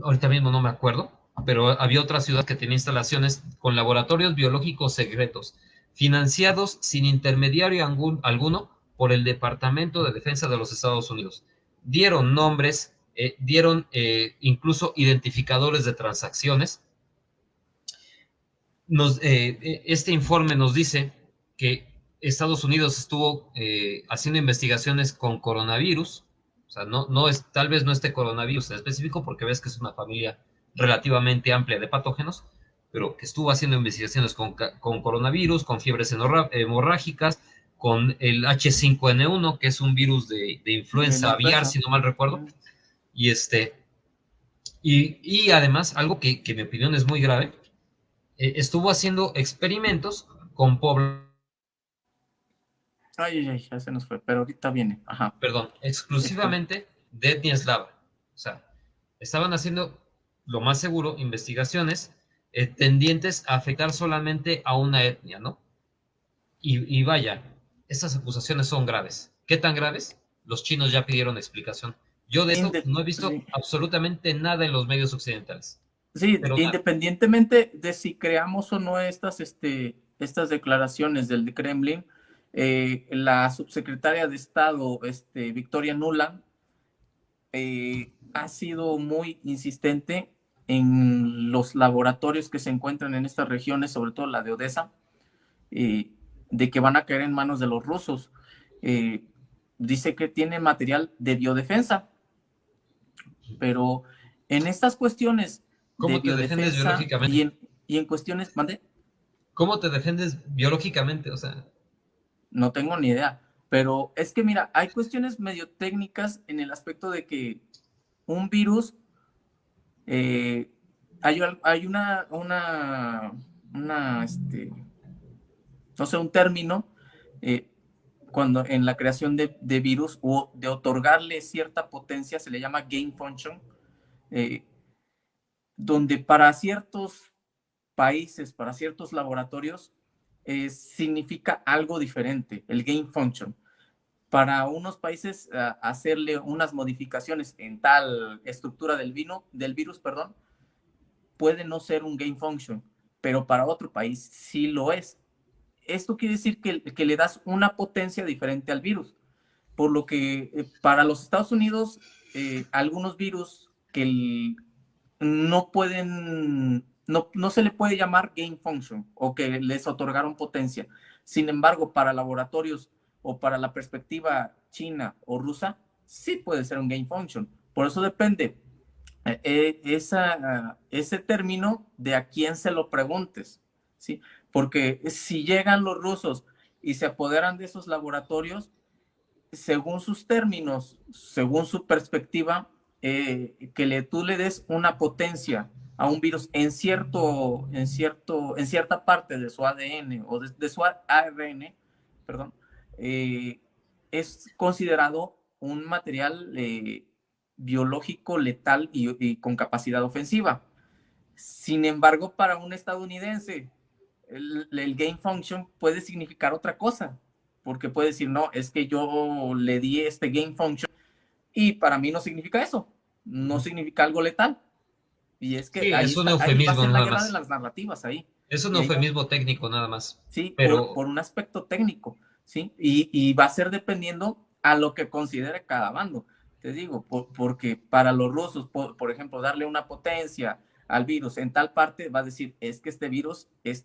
Ahorita mismo no me acuerdo, pero había otra ciudad que tenía instalaciones con laboratorios biológicos secretos, financiados sin intermediario alguno por el Departamento de Defensa de los Estados Unidos. Dieron nombres, dieron incluso identificadores de transacciones. Este informe nos dice que Estados Unidos estuvo haciendo investigaciones con coronavirus, o sea, tal vez no este coronavirus en específico, porque ves que es una familia relativamente amplia de patógenos, pero que estuvo haciendo investigaciones con coronavirus, con fiebres hemorrágicas, con el H5N1, que es un virus de de la influenza aviar, influenza. si no mal recuerdo, Mm. y y además, algo que en mi opinión es muy grave, estuvo haciendo experimentos con población, Ay, ay, ay, ya se nos fue, pero ahorita viene. Ajá. perdón, Este, exclusivamente de etnia eslava. O sea, estaban haciendo, lo más seguro, investigaciones tendientes a afectar solamente a una etnia, ¿no? Y vaya, estas acusaciones son graves. ¿Qué tan graves? Los chinos ya pidieron explicación. Yo de eso no he visto sí, absolutamente nada en los medios occidentales, sí, pero nada. independientemente de si creamos o no estas declaraciones del Kremlin, la subsecretaria de Estado, Victoria Nuland, ha sido muy insistente en los laboratorios que se encuentran en estas regiones, sobre todo la de Odessa, eh, de que van a caer en manos de los rusos. Eh, Dice que tiene material de biodefensa, pero en estas cuestiones de ¿Cómo te defiendes biodefensa biológicamente? y en cuestiones, ¿mande? ¿Cómo te defiendes biológicamente? O sea, No tengo ni idea, pero es que mira, hay cuestiones medio técnicas en el aspecto de que un virus, eh, hay no sé, un término, eh, cuando en la creación de virus o de otorgarle cierta potencia, se le llama gain function, eh, donde para ciertos países, para ciertos laboratorios, significa algo diferente, el gain function. Para unos países, hacerle unas modificaciones en tal estructura del virus, perdón, puede no ser un gain function, pero para otro país sí lo es. Esto quiere decir que le das una potencia diferente al virus, por lo que para los Estados Unidos, algunos virus no pueden, no se le puede llamar gain function o que les otorgaron potencia. Sin embargo, para laboratorios o para la perspectiva china o rusa, sí puede ser un gain function. Por eso depende ese término de a quién se lo preguntes, ¿sí? Porque si llegan los rusos y se apoderan de esos laboratorios, según sus términos, según su perspectiva, tú le des una potencia a un virus en cierta parte de su ADN o de su ARN, perdón, eh, es considerado un material biológico letal y con capacidad ofensiva. Sin embargo, para un estadounidense, el gain function puede significar otra cosa, porque puede decir, no, es que yo le di este gain function y para mí no significa eso, no significa algo letal. Y es que Sí, es un ahí va a eufemismo ser la nada guerra de más. las narrativas, ahí. Es un Y ahí va, eufemismo técnico nada más. sí, Pero por un aspecto técnico, ¿sí? Y va a ser dependiendo a lo que considere cada bando. Te digo, porque para los rusos, por ejemplo, darle una potencia al virus en tal parte, va a decir, es que este virus es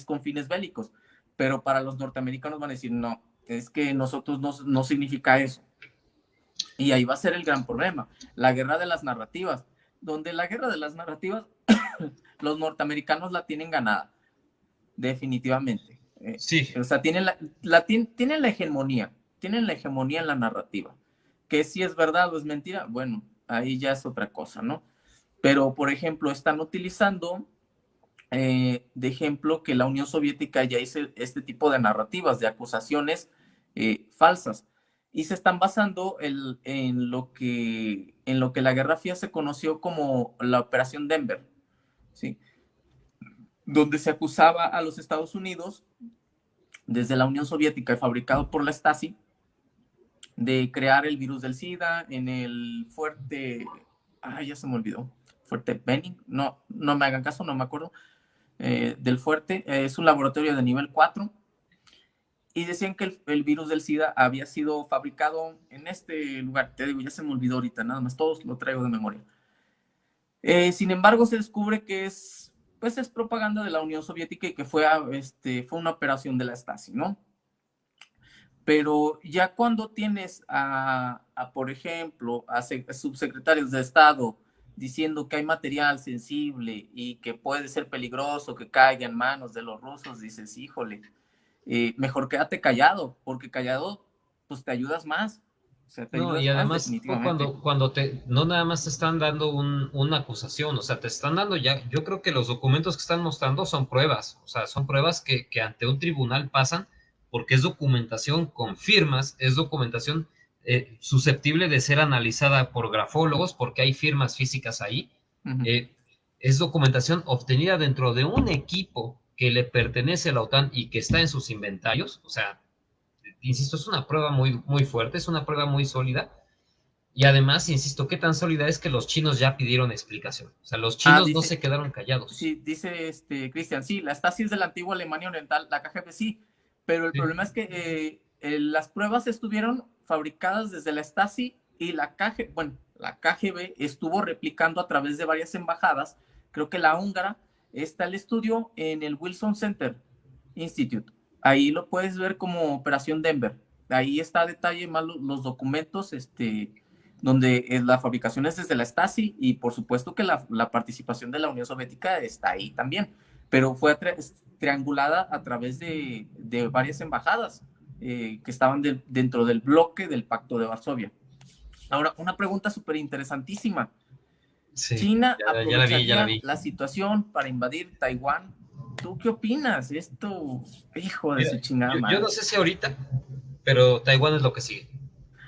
con fines bélicos, pero para los norteamericanos van a decir, no, es que nosotros no significa eso. Y ahí va a ser el gran problema, la guerra de las narrativas, donde la guerra de las narrativas, los norteamericanos la tienen ganada definitivamente. sí, O sea, tienen la hegemonía en la narrativa. Que si es verdad o es mentira, bueno, ahí ya es otra cosa, ¿no? Pero, por ejemplo, están utilizando de ejemplo que la Unión Soviética ya hizo este tipo de narrativas, de acusaciones falsas. Y se están basando en lo que la Guerra Fría se conoció como la Operación Denver, ¿sí? Donde se acusaba a los Estados Unidos desde la Unión Soviética y fabricado por la Stasi de crear el virus del SIDA en el fuerte, ya se me olvidó, fuerte Benning, no me hagan caso, no me acuerdo, del fuerte, es un laboratorio de nivel 4 y decían que el virus del SIDA había sido fabricado en este lugar, te digo, ya se me olvidó ahorita, nada más, todos lo traigo de memoria. Sin embargo, se descubre que pues es propaganda de la Unión Soviética y que fue una operación de la Stasi, ¿no? Pero ya cuando tienes por ejemplo, a subsecretarios de Estado diciendo que hay material sensible y que puede ser peligroso que caiga en manos de los rusos, dices, híjole, mejor quédate callado, porque callado, pues te ayudas más. O sea, te no, y ayudas más además definitivamente. no nada más te están dando una acusación, o sea, te están dando ya, yo creo que los documentos que están mostrando son pruebas, o sea, son pruebas que ante un tribunal pasan porque es documentación con firmas, es documentación susceptible de ser analizada por grafólogos porque hay firmas físicas ahí, Uh -huh. eh, es documentación obtenida dentro de un equipo que le pertenece a la OTAN y que está en sus inventarios, o sea, insisto, es una prueba muy, muy fuerte, es una prueba muy sólida. Y además, insisto, qué tan sólida es que los chinos ya pidieron explicación. O sea, los chinos no Dice, se quedaron callados. sí, dice Cristian, sí, la Stasi es de la antigua Alemania Oriental, la KGB sí, pero el Sí. problema es que las pruebas estuvieron fabricadas desde la Stasi y la KGB estuvo replicando a través de varias embajadas, creo que la húngara, está el estudio en el Wilson Center Institute, ahí lo puedes ver como Operación Denver, ahí está a detalle más los documentos, donde la fabricación es desde la Stasi y por supuesto que la participación de la Unión Soviética está ahí también, pero fue triangulada a través de varias embajadas que estaban dentro del bloque del Pacto de Varsovia. Ahora, una pregunta súper interesantísima. Sí, ¿China ya la vi, ya la aprovecharía vi. la situación para invadir Taiwán? ¿Tú qué opinas? Esto, hijo de Mira, su chingada yo madre. no sé si ahorita, pero Taiwán es lo que sigue.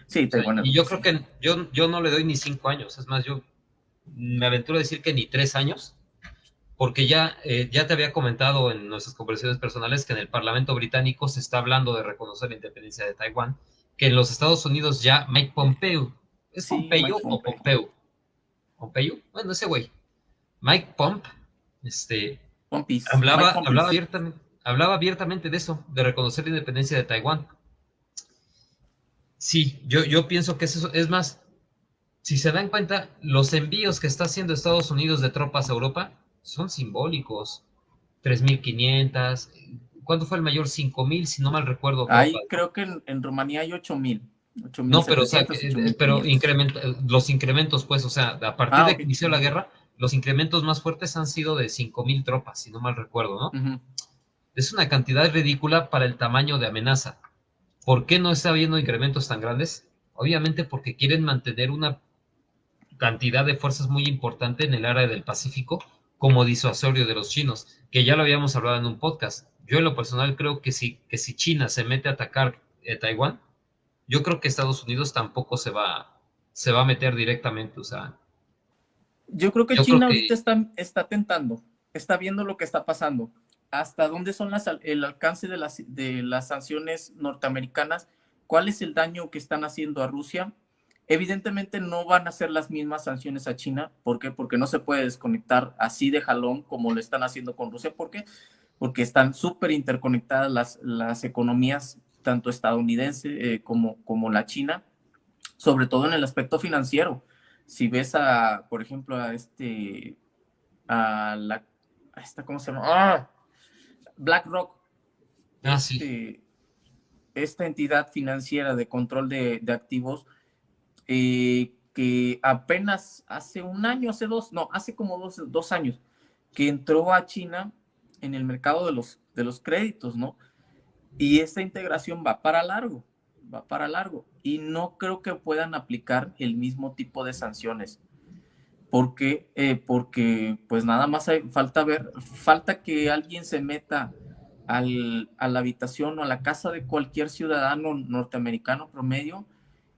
Sí, O sea, Taiwán es y lo que yo creo sí. que yo no le doy ni 5 años. Es más, yo me aventuro a decir que ni 3 años, porque ya te había comentado en nuestras conversaciones personales que en el Parlamento británico se está hablando de reconocer la independencia de Taiwán, que en los Estados Unidos ya Mike Pompeo, ¿es Sí, Mike Pompeo o Pompeo. Pompeo? ¿Pompeo? Bueno, ese güey. Mike Pomp, este, Pompis, Mike hablaba, hablaba Pompis. abiertamente, hablaba abiertamente de eso, de reconocer la independencia de Taiwán. Sí, yo pienso que eso es más, si se dan cuenta, los envíos que está haciendo Estados Unidos de tropas a Europa son simbólicos. 3.500, ¿cuánto fue el mayor? 5.000, si no mal recuerdo, tropas, Ahí ¿no? creo que en Rumanía hay 8,000. ocho mil No, pero, o sea, setecientos, 8.500. los incrementos, pues, o sea, a partir Ah, de ok. que inició la guerra, los incrementos más fuertes han sido de 5,000 tropas, si no mal recuerdo, ¿no? Ujú. Es una cantidad ridícula para el tamaño de amenaza. ¿Por qué no está habiendo incrementos tan grandes? Obviamente porque quieren mantener una cantidad de fuerzas muy importante en el área del Pacífico como disuasorio de los chinos, que ya lo habíamos hablado en un podcast. Yo en lo personal creo que si China se mete a atacar Taiwán, yo creo que Estados Unidos tampoco se va a meter directamente. O sea, Yo creo que yo creo China ahorita que está tentando, está viendo lo que está pasando, hasta dónde son el alcance de las sanciones norteamericanas, cuál es el daño que están haciendo a Rusia. Evidentemente no van a ser las mismas sanciones a China. ¿Por qué? Porque no se puede desconectar así de jalón como lo están haciendo con Rusia. ¿Por qué? Porque están súper interconectadas las economías, tanto estadounidense como la China, sobre todo en el aspecto financiero. Si ves por ejemplo, a la, a esta, ¿cómo se llama? BlackRock, sí, este, esta entidad financiera de control de activos, que apenas hace un año, hace dos, no, hace como dos años, que entró a China en el mercado de los créditos, ¿no? Y esta integración va para largo, va para largo. Y no creo que puedan aplicar el mismo tipo de sanciones. ¿Por qué? Porque pues nada más falta que alguien se meta a la habitación o a la casa de cualquier ciudadano norteamericano promedio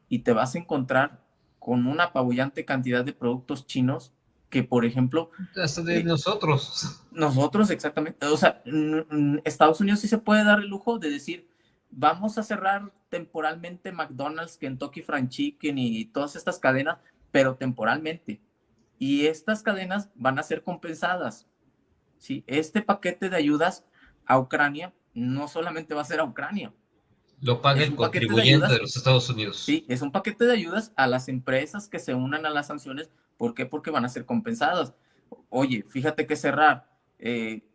y te vas a encontrar con una apabullante cantidad de productos chinos que, por ejemplo, hasta de eh, nosotros. nosotros exactamente, o sea, Estados Unidos sí se puede dar el lujo de decir, vamos a cerrar temporalmente McDonald's, Kentucky Fried Chicken y todas estas cadenas, pero temporalmente. Y estas cadenas van a ser compensadas, ¿sí? Este paquete de ayudas a Ucrania no solamente va a ser a Ucrania, Lo paga es el un paquete de contribuyente de ayudas, los Estados Unidos. ¿sí? Es un paquete de ayudas a las empresas que se unan a las sanciones. ¿Por qué? Porque van a ser compensadas. Oye, fíjate que cerrar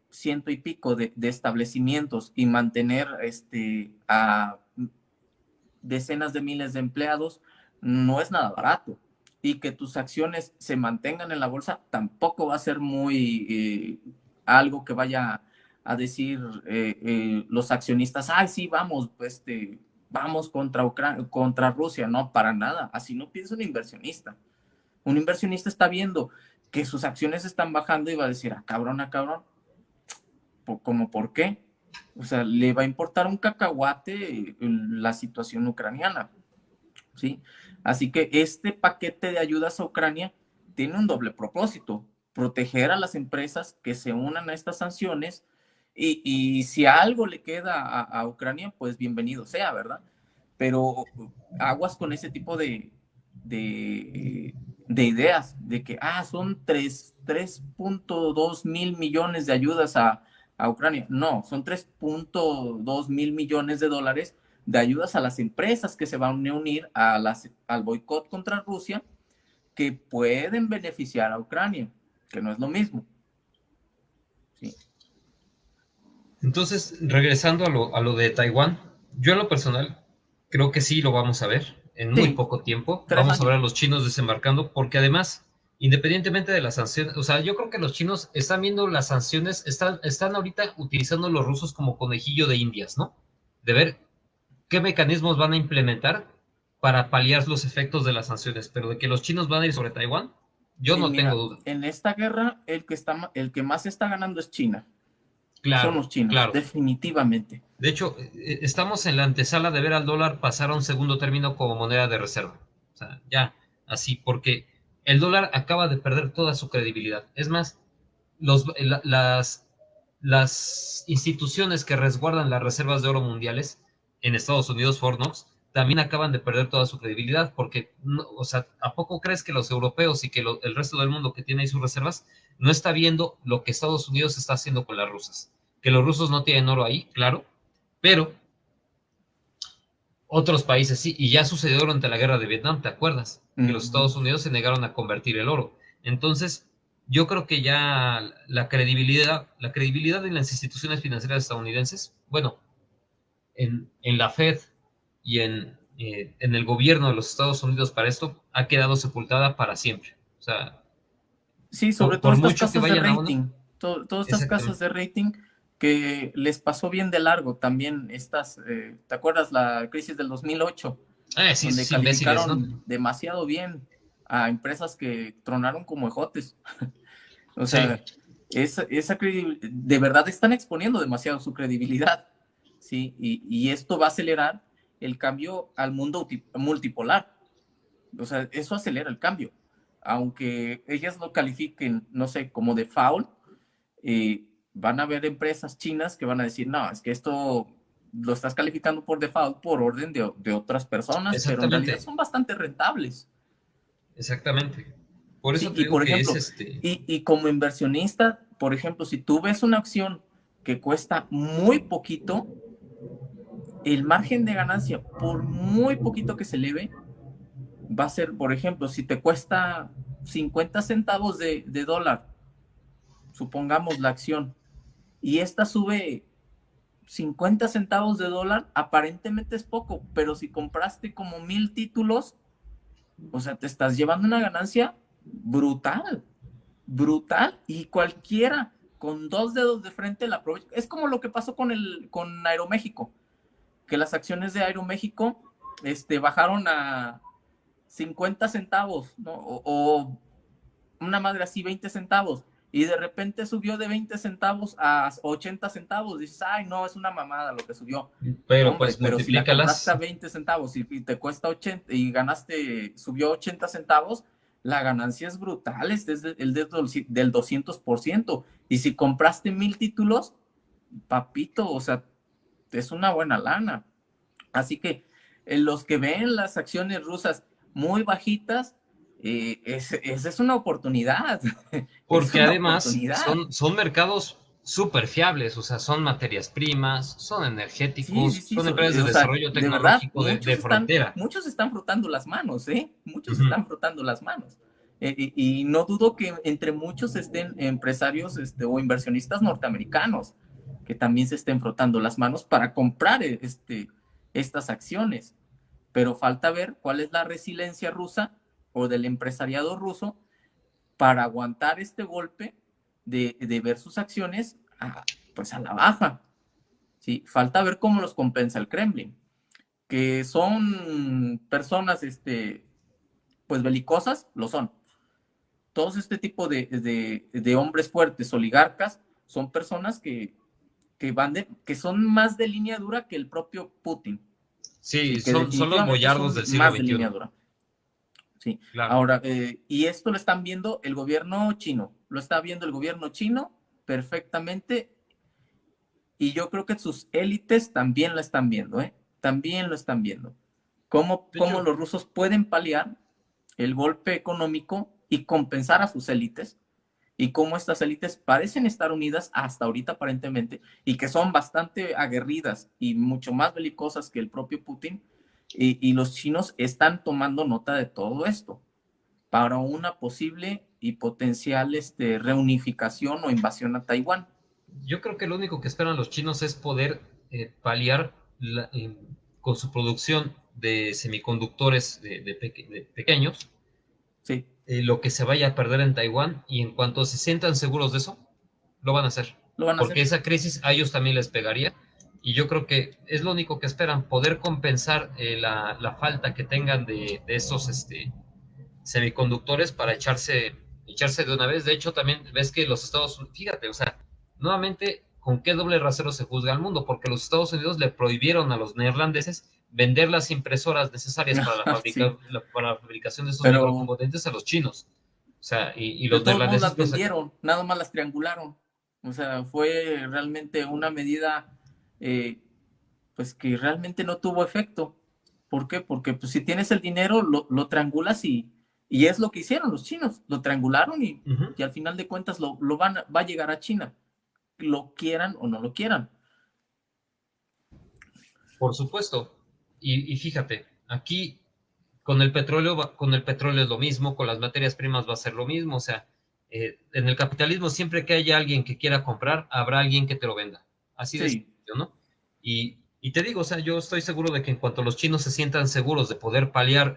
ciento y pico de establecimientos y mantener a decenas de miles de empleados no es nada barato. Y que tus acciones se mantengan en la bolsa tampoco va a ser algo que vaya a decir los accionistas, ay, sí, vamos, vamos contra Rusia. No, para nada. Así no piensa un inversionista. Un inversionista está viendo que sus acciones están bajando y va a decir, a cabrón, ¿cómo por qué? O sea, le va a importar un cacahuate la situación ucraniana, ¿sí? Así que este paquete de ayudas a Ucrania tiene un doble propósito: proteger a las empresas que se unan a estas sanciones y si algo le queda a Ucrania, pues bienvenido sea, ¿verdad? Pero aguas con ese tipo de, de ideas, de que, son 3.2 mil millones de ayudas a Ucrania. No, son 3.2 mil millones de dólares de ayudas a las empresas que se van a unir al boicot contra Rusia, que pueden beneficiar a Ucrania, que no es lo mismo. Sí, Entonces, regresando a lo de Taiwán, yo en lo personal creo que sí lo vamos a ver en muy sí, poco tiempo. tres Vamos a ver a años. los chinos desembarcando porque además, independientemente de las sanciones, o sea, yo creo que los chinos están viendo las sanciones, están ahorita utilizando los rusos como conejillo de indias, ¿no? De ver qué mecanismos van a implementar para paliar los efectos de las sanciones, pero de que los chinos van a ir sobre Taiwán, yo no tengo Mira, duda. en esta guerra el que más está ganando es China. Son Claro, los chinos, claro. definitivamente. De hecho, estamos en la antesala de ver al dólar pasar a un segundo término como moneda de reserva. O sea, ya, así, porque el dólar acaba de perder toda su credibilidad. Es más, los, la- las instituciones que resguardan las reservas de oro mundiales en Estados Unidos, Fort Knox, también acaban de perder toda su credibilidad, porque, o sea, ¿a poco crees que los europeos y que el resto del mundo que tiene ahí sus reservas no está viendo lo que Estados Unidos está haciendo con las rusas? Que los rusos no tienen oro ahí, claro, pero otros países sí, y ya sucedió durante la guerra de Vietnam, ¿te acuerdas? Que los Ujú. Estados Unidos se negaron a convertir el oro. Entonces, yo creo que ya la credibilidad de las instituciones financieras estadounidenses, bueno, en la Fed y en el gobierno de los Estados Unidos para esto ha quedado sepultada para siempre. O sea, Sí, sobre todo por estas mucho que casas de vayan a uno, rating, todas estas casas exactamente. de rating que les pasó bien de largo también estas, ¿te acuerdas la crisis del 2008? Sí, Donde esos imbéciles, ¿no? calificaron demasiado bien a empresas que tronaron como ejotes. O Sí, sea, de verdad están exponiendo demasiado su credibilidad, ¿sí? Y esto va a acelerar el cambio al mundo multipolar. O sea, eso acelera el cambio. Aunque ellas lo califiquen, no sé, como default, van a haber empresas chinas que van a decir, no, es que esto lo estás calificando por default por orden de otras personas, pero en realidad exactamente, son bastante rentables. exactamente. Por eso Sí, te y digo por que es ejemplo, y como inversionista, por ejemplo, si tú ves una acción que cuesta muy poquito, el margen de ganancia, por muy poquito que se eleve, va a ser, por ejemplo, si te cuesta 50 centavos de dólar, supongamos la acción, y esta sube 50 centavos de dólar, aparentemente es poco, pero si compraste como 1000 títulos, o sea, te estás llevando una ganancia brutal, brutal, y cualquiera con dos dedos de frente la aprovecha. Es como lo que pasó con Aeroméxico, que las acciones de Aeroméxico bajaron a 50 centavos, ¿no? O una madre así, 20 centavos. Y de repente subió de 20 centavos a 80 centavos. Dices, ay, no, es una mamada lo que subió. pero Hombre, pues pero si la compraste multiplícalas. a 20 centavos y te cuesta 80 y ganaste, subió 80 centavos, la ganancia es brutal, del 200%. Y si compraste 1000 títulos, papito, o sea, es una buena lana. Así que los que ven las acciones rusas muy bajitas, esa es una oportunidad. Es Porque una además oportunidad. son mercados súper fiables, o sea, son materias primas, son Sí, sí, energéticos, sí. son empresas de O sea, desarrollo de verdad, tecnológico de frontera. muchos están frotando las manos, ¿eh? Muchos Ujú. están frotando las manos. Y no dudo que entre muchos estén empresarios o inversionistas norteamericanos que también se estén frotando las manos para comprar estas acciones. Pero falta ver cuál es la resiliencia rusa o del empresariado ruso para aguantar este golpe de ver sus acciones pues a la baja. ¿Sí? Falta ver cómo los compensa el Kremlin, que son personas pues belicosas, lo son. Todos este tipo de hombres fuertes, oligarcas, son personas que son más de línea dura que el propio Putin. Sí, Sí, que son los definitivamente boyardos son del siglo más de línea XXI. dura. Sí, Claro. ahora, y esto lo están viendo el gobierno chino, lo está viendo el gobierno chino perfectamente, y yo creo que sus élites también lo están viendo, ¿eh? También lo están viendo. De Cómo hecho, los rusos pueden paliar el golpe económico y compensar a sus élites, y cómo estas élites parecen estar unidas hasta ahorita aparentemente, y que son bastante aguerridas y mucho más belicosas que el propio Putin, y los chinos están tomando nota de todo esto para una posible y potencial reunificación o invasión a Taiwán. yo creo que lo único que esperan los chinos es poder paliar con su producción de semiconductores de pequeños Sí, lo que se vaya a perder en Taiwán y en cuanto se sientan seguros de eso, lo van a hacer. lo van a Porque hacer. esa crisis a ellos también les pegaría y yo creo que es lo único que esperan, poder compensar la falta que tengan de esos semiconductores para echarse de una vez. De hecho, también ves que los Estados Unidos, fíjate, o sea, nuevamente, ¿con qué doble rasero se juzga al mundo? Porque los Estados Unidos le prohibieron a los neerlandeses vender las impresoras necesarias para Sí, para la fabricación de esos pero microcomponentes a los chinos. O sea, y de los todos modos neerlandeses, las pues, vendieron, nada más las triangularon. O sea, fue realmente una medida eh, pues que realmente no tuvo efecto. ¿Por qué? Porque pues, si tienes el dinero, lo triangulas y es lo que hicieron los chinos. Lo triangularon uh -huh, y al final de cuentas va a llegar a China, lo quieran o no lo quieran. por supuesto. Y fíjate, aquí con el petróleo es lo mismo, con las materias primas va a ser lo mismo, o sea, en el capitalismo siempre que haya alguien que quiera comprar, habrá alguien que te lo venda. Así de Sí, sencillo, ¿no? Y Y te digo, o sea, yo estoy seguro de que en cuanto los chinos se sientan seguros de poder paliar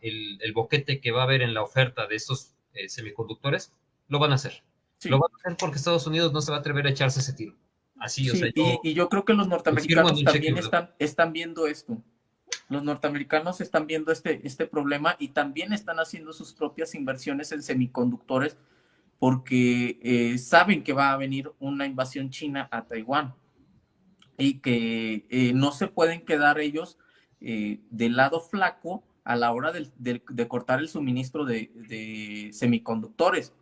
el boquete que va a haber en la oferta de estos semiconductores, lo van a hacer. Lo Sí, van a hacer porque Estados Unidos no se va a atrever a echarse ese tiro. Así, o sea, sí, y yo creo que los yo firmo en norteamericanos un cheque, también ¿verdad? están viendo esto. Los norteamericanos están viendo este problema y también están haciendo sus propias inversiones en semiconductores porque saben que va a venir una invasión china a Taiwán y que no se pueden quedar ellos del lado flaco a la hora de cortar el suministro de semiconductores.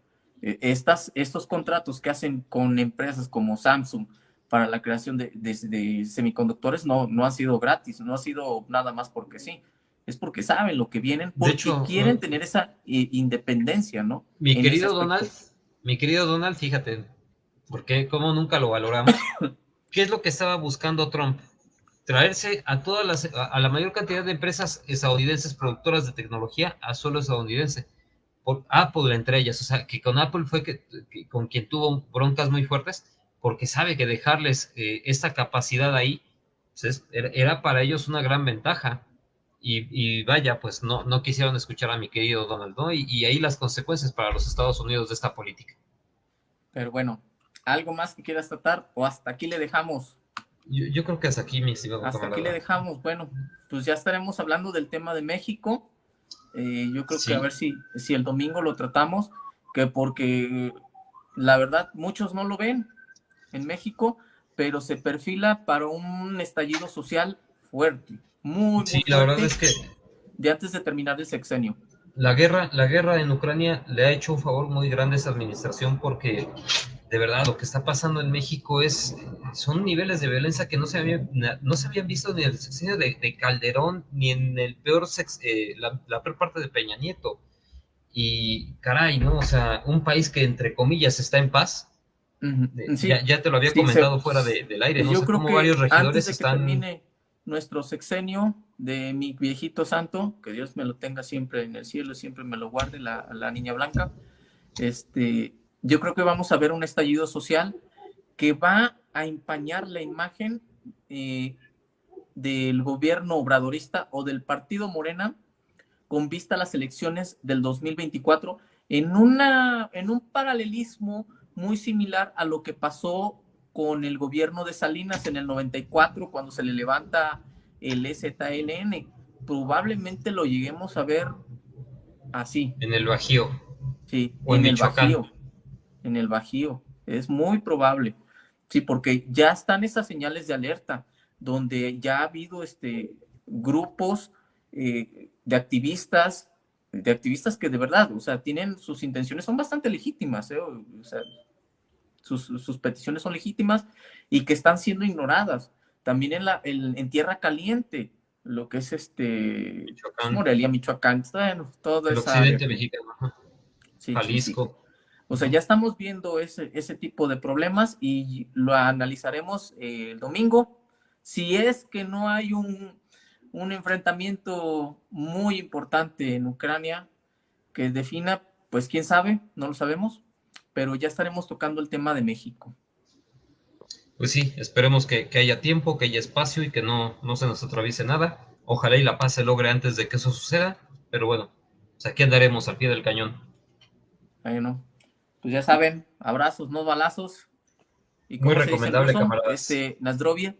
Estos contratos que hacen con empresas como Samsung para la creación de semiconductores no han sido gratis, no ha sido nada más porque sí. Es porque saben lo que vienen, De porque hecho, quieren tener esa independencia, ¿no? mi En ese querido Donald, aspecto. mi querido Donald, fíjate, porque como nunca lo valoramos, ¿qué es lo que estaba buscando Trump? Traerse a a la mayor cantidad de empresas estadounidenses productoras de tecnología a suelo estadounidense. Por Apple entre ellas, o sea, que con Apple fue con quien tuvo broncas muy fuertes, porque sabe que dejarles esta capacidad ahí, pues era para ellos una gran ventaja. Y vaya, pues no quisieron escuchar a mi querido Donald, ¿no? Y ahí las consecuencias para los Estados Unidos de esta política. Pero bueno, ¿algo más que quieras tratar o hasta aquí le dejamos? Yo creo que hasta aquí, mi estimado Hasta aquí le camarada. dejamos. Bueno, pues ya estaremos hablando del tema de México. Yo creo que a Sí, ver si el domingo lo tratamos, que porque la verdad muchos no lo ven en México, pero se perfila para un estallido social fuerte, muy, sí, muy la verdad es fuerte, que de antes de terminar el sexenio. la guerra en Ucrania le ha hecho un favor muy grande a esa administración porque de verdad lo que está pasando en México son niveles de violencia que no se habían visto ni en el sexenio de Calderón ni en la peor parte de Peña Nieto. Y caray, ¿no? O sea, un país que entre comillas está en paz, Sí, ya te lo había sí, comentado fuera del aire, ¿no? O yo sea, creo como varios que antes regidores de que están termine nuestro sexenio de mi viejito santo, que Dios me lo tenga siempre en el cielo, siempre me lo guarde, la niña blanca, yo creo que vamos a ver un estallido social que va a empañar la imagen eh, del gobierno obradorista o del partido Morena con vista a las elecciones del 2024 en un paralelismo muy similar a lo que pasó con el gobierno de Salinas en el 94 cuando se le levanta el EZLN. Probablemente lo lleguemos a ver así, en el Bajío sí, o en Michoacán. En el Bajío. Es muy probable, sí, porque ya están esas señales de alerta, donde ya ha habido grupos de activistas que de verdad, o sea, tienen sus intenciones, son bastante legítimas, o sea, sus peticiones son legítimas y que están siendo ignoradas. También en Tierra Caliente, lo que es pues, Michoacán, Morelia, Michoacán, bueno, toda el esa área occidente que, mexicano, ajá, sí, sí, sí. Jalisco. O sea, ya estamos viendo ese tipo de problemas y lo analizaremos el domingo. Si es que no hay un enfrentamiento muy importante en Ucrania que defina, pues quién sabe, no lo sabemos, pero ya estaremos tocando el tema de México. Pues sí, esperemos que haya tiempo, que haya espacio y que no se nos atraviese nada. Ojalá y la paz se logre antes de que eso suceda, pero bueno, pues aquí andaremos al pie del cañón. Bueno, pues ya saben, abrazos, no balazos. ¿Y Muy cómo se dice en recomendable, ruso? camaradas. Nazdrovie.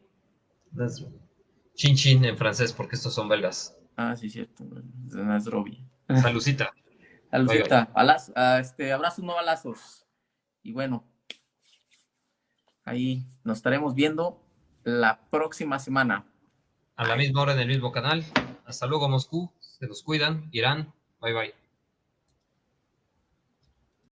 Chin chin en francés, porque estos son belgas. Ah, sí, cierto. Nazdrovie. Salucita. Bye bye. Salucita, abrazos, no balazos. Y bueno, ahí nos estaremos viendo la próxima semana. A la misma hora en el mismo canal. Hasta luego, Moscú. Se los cuidan. Irán. Bye bye.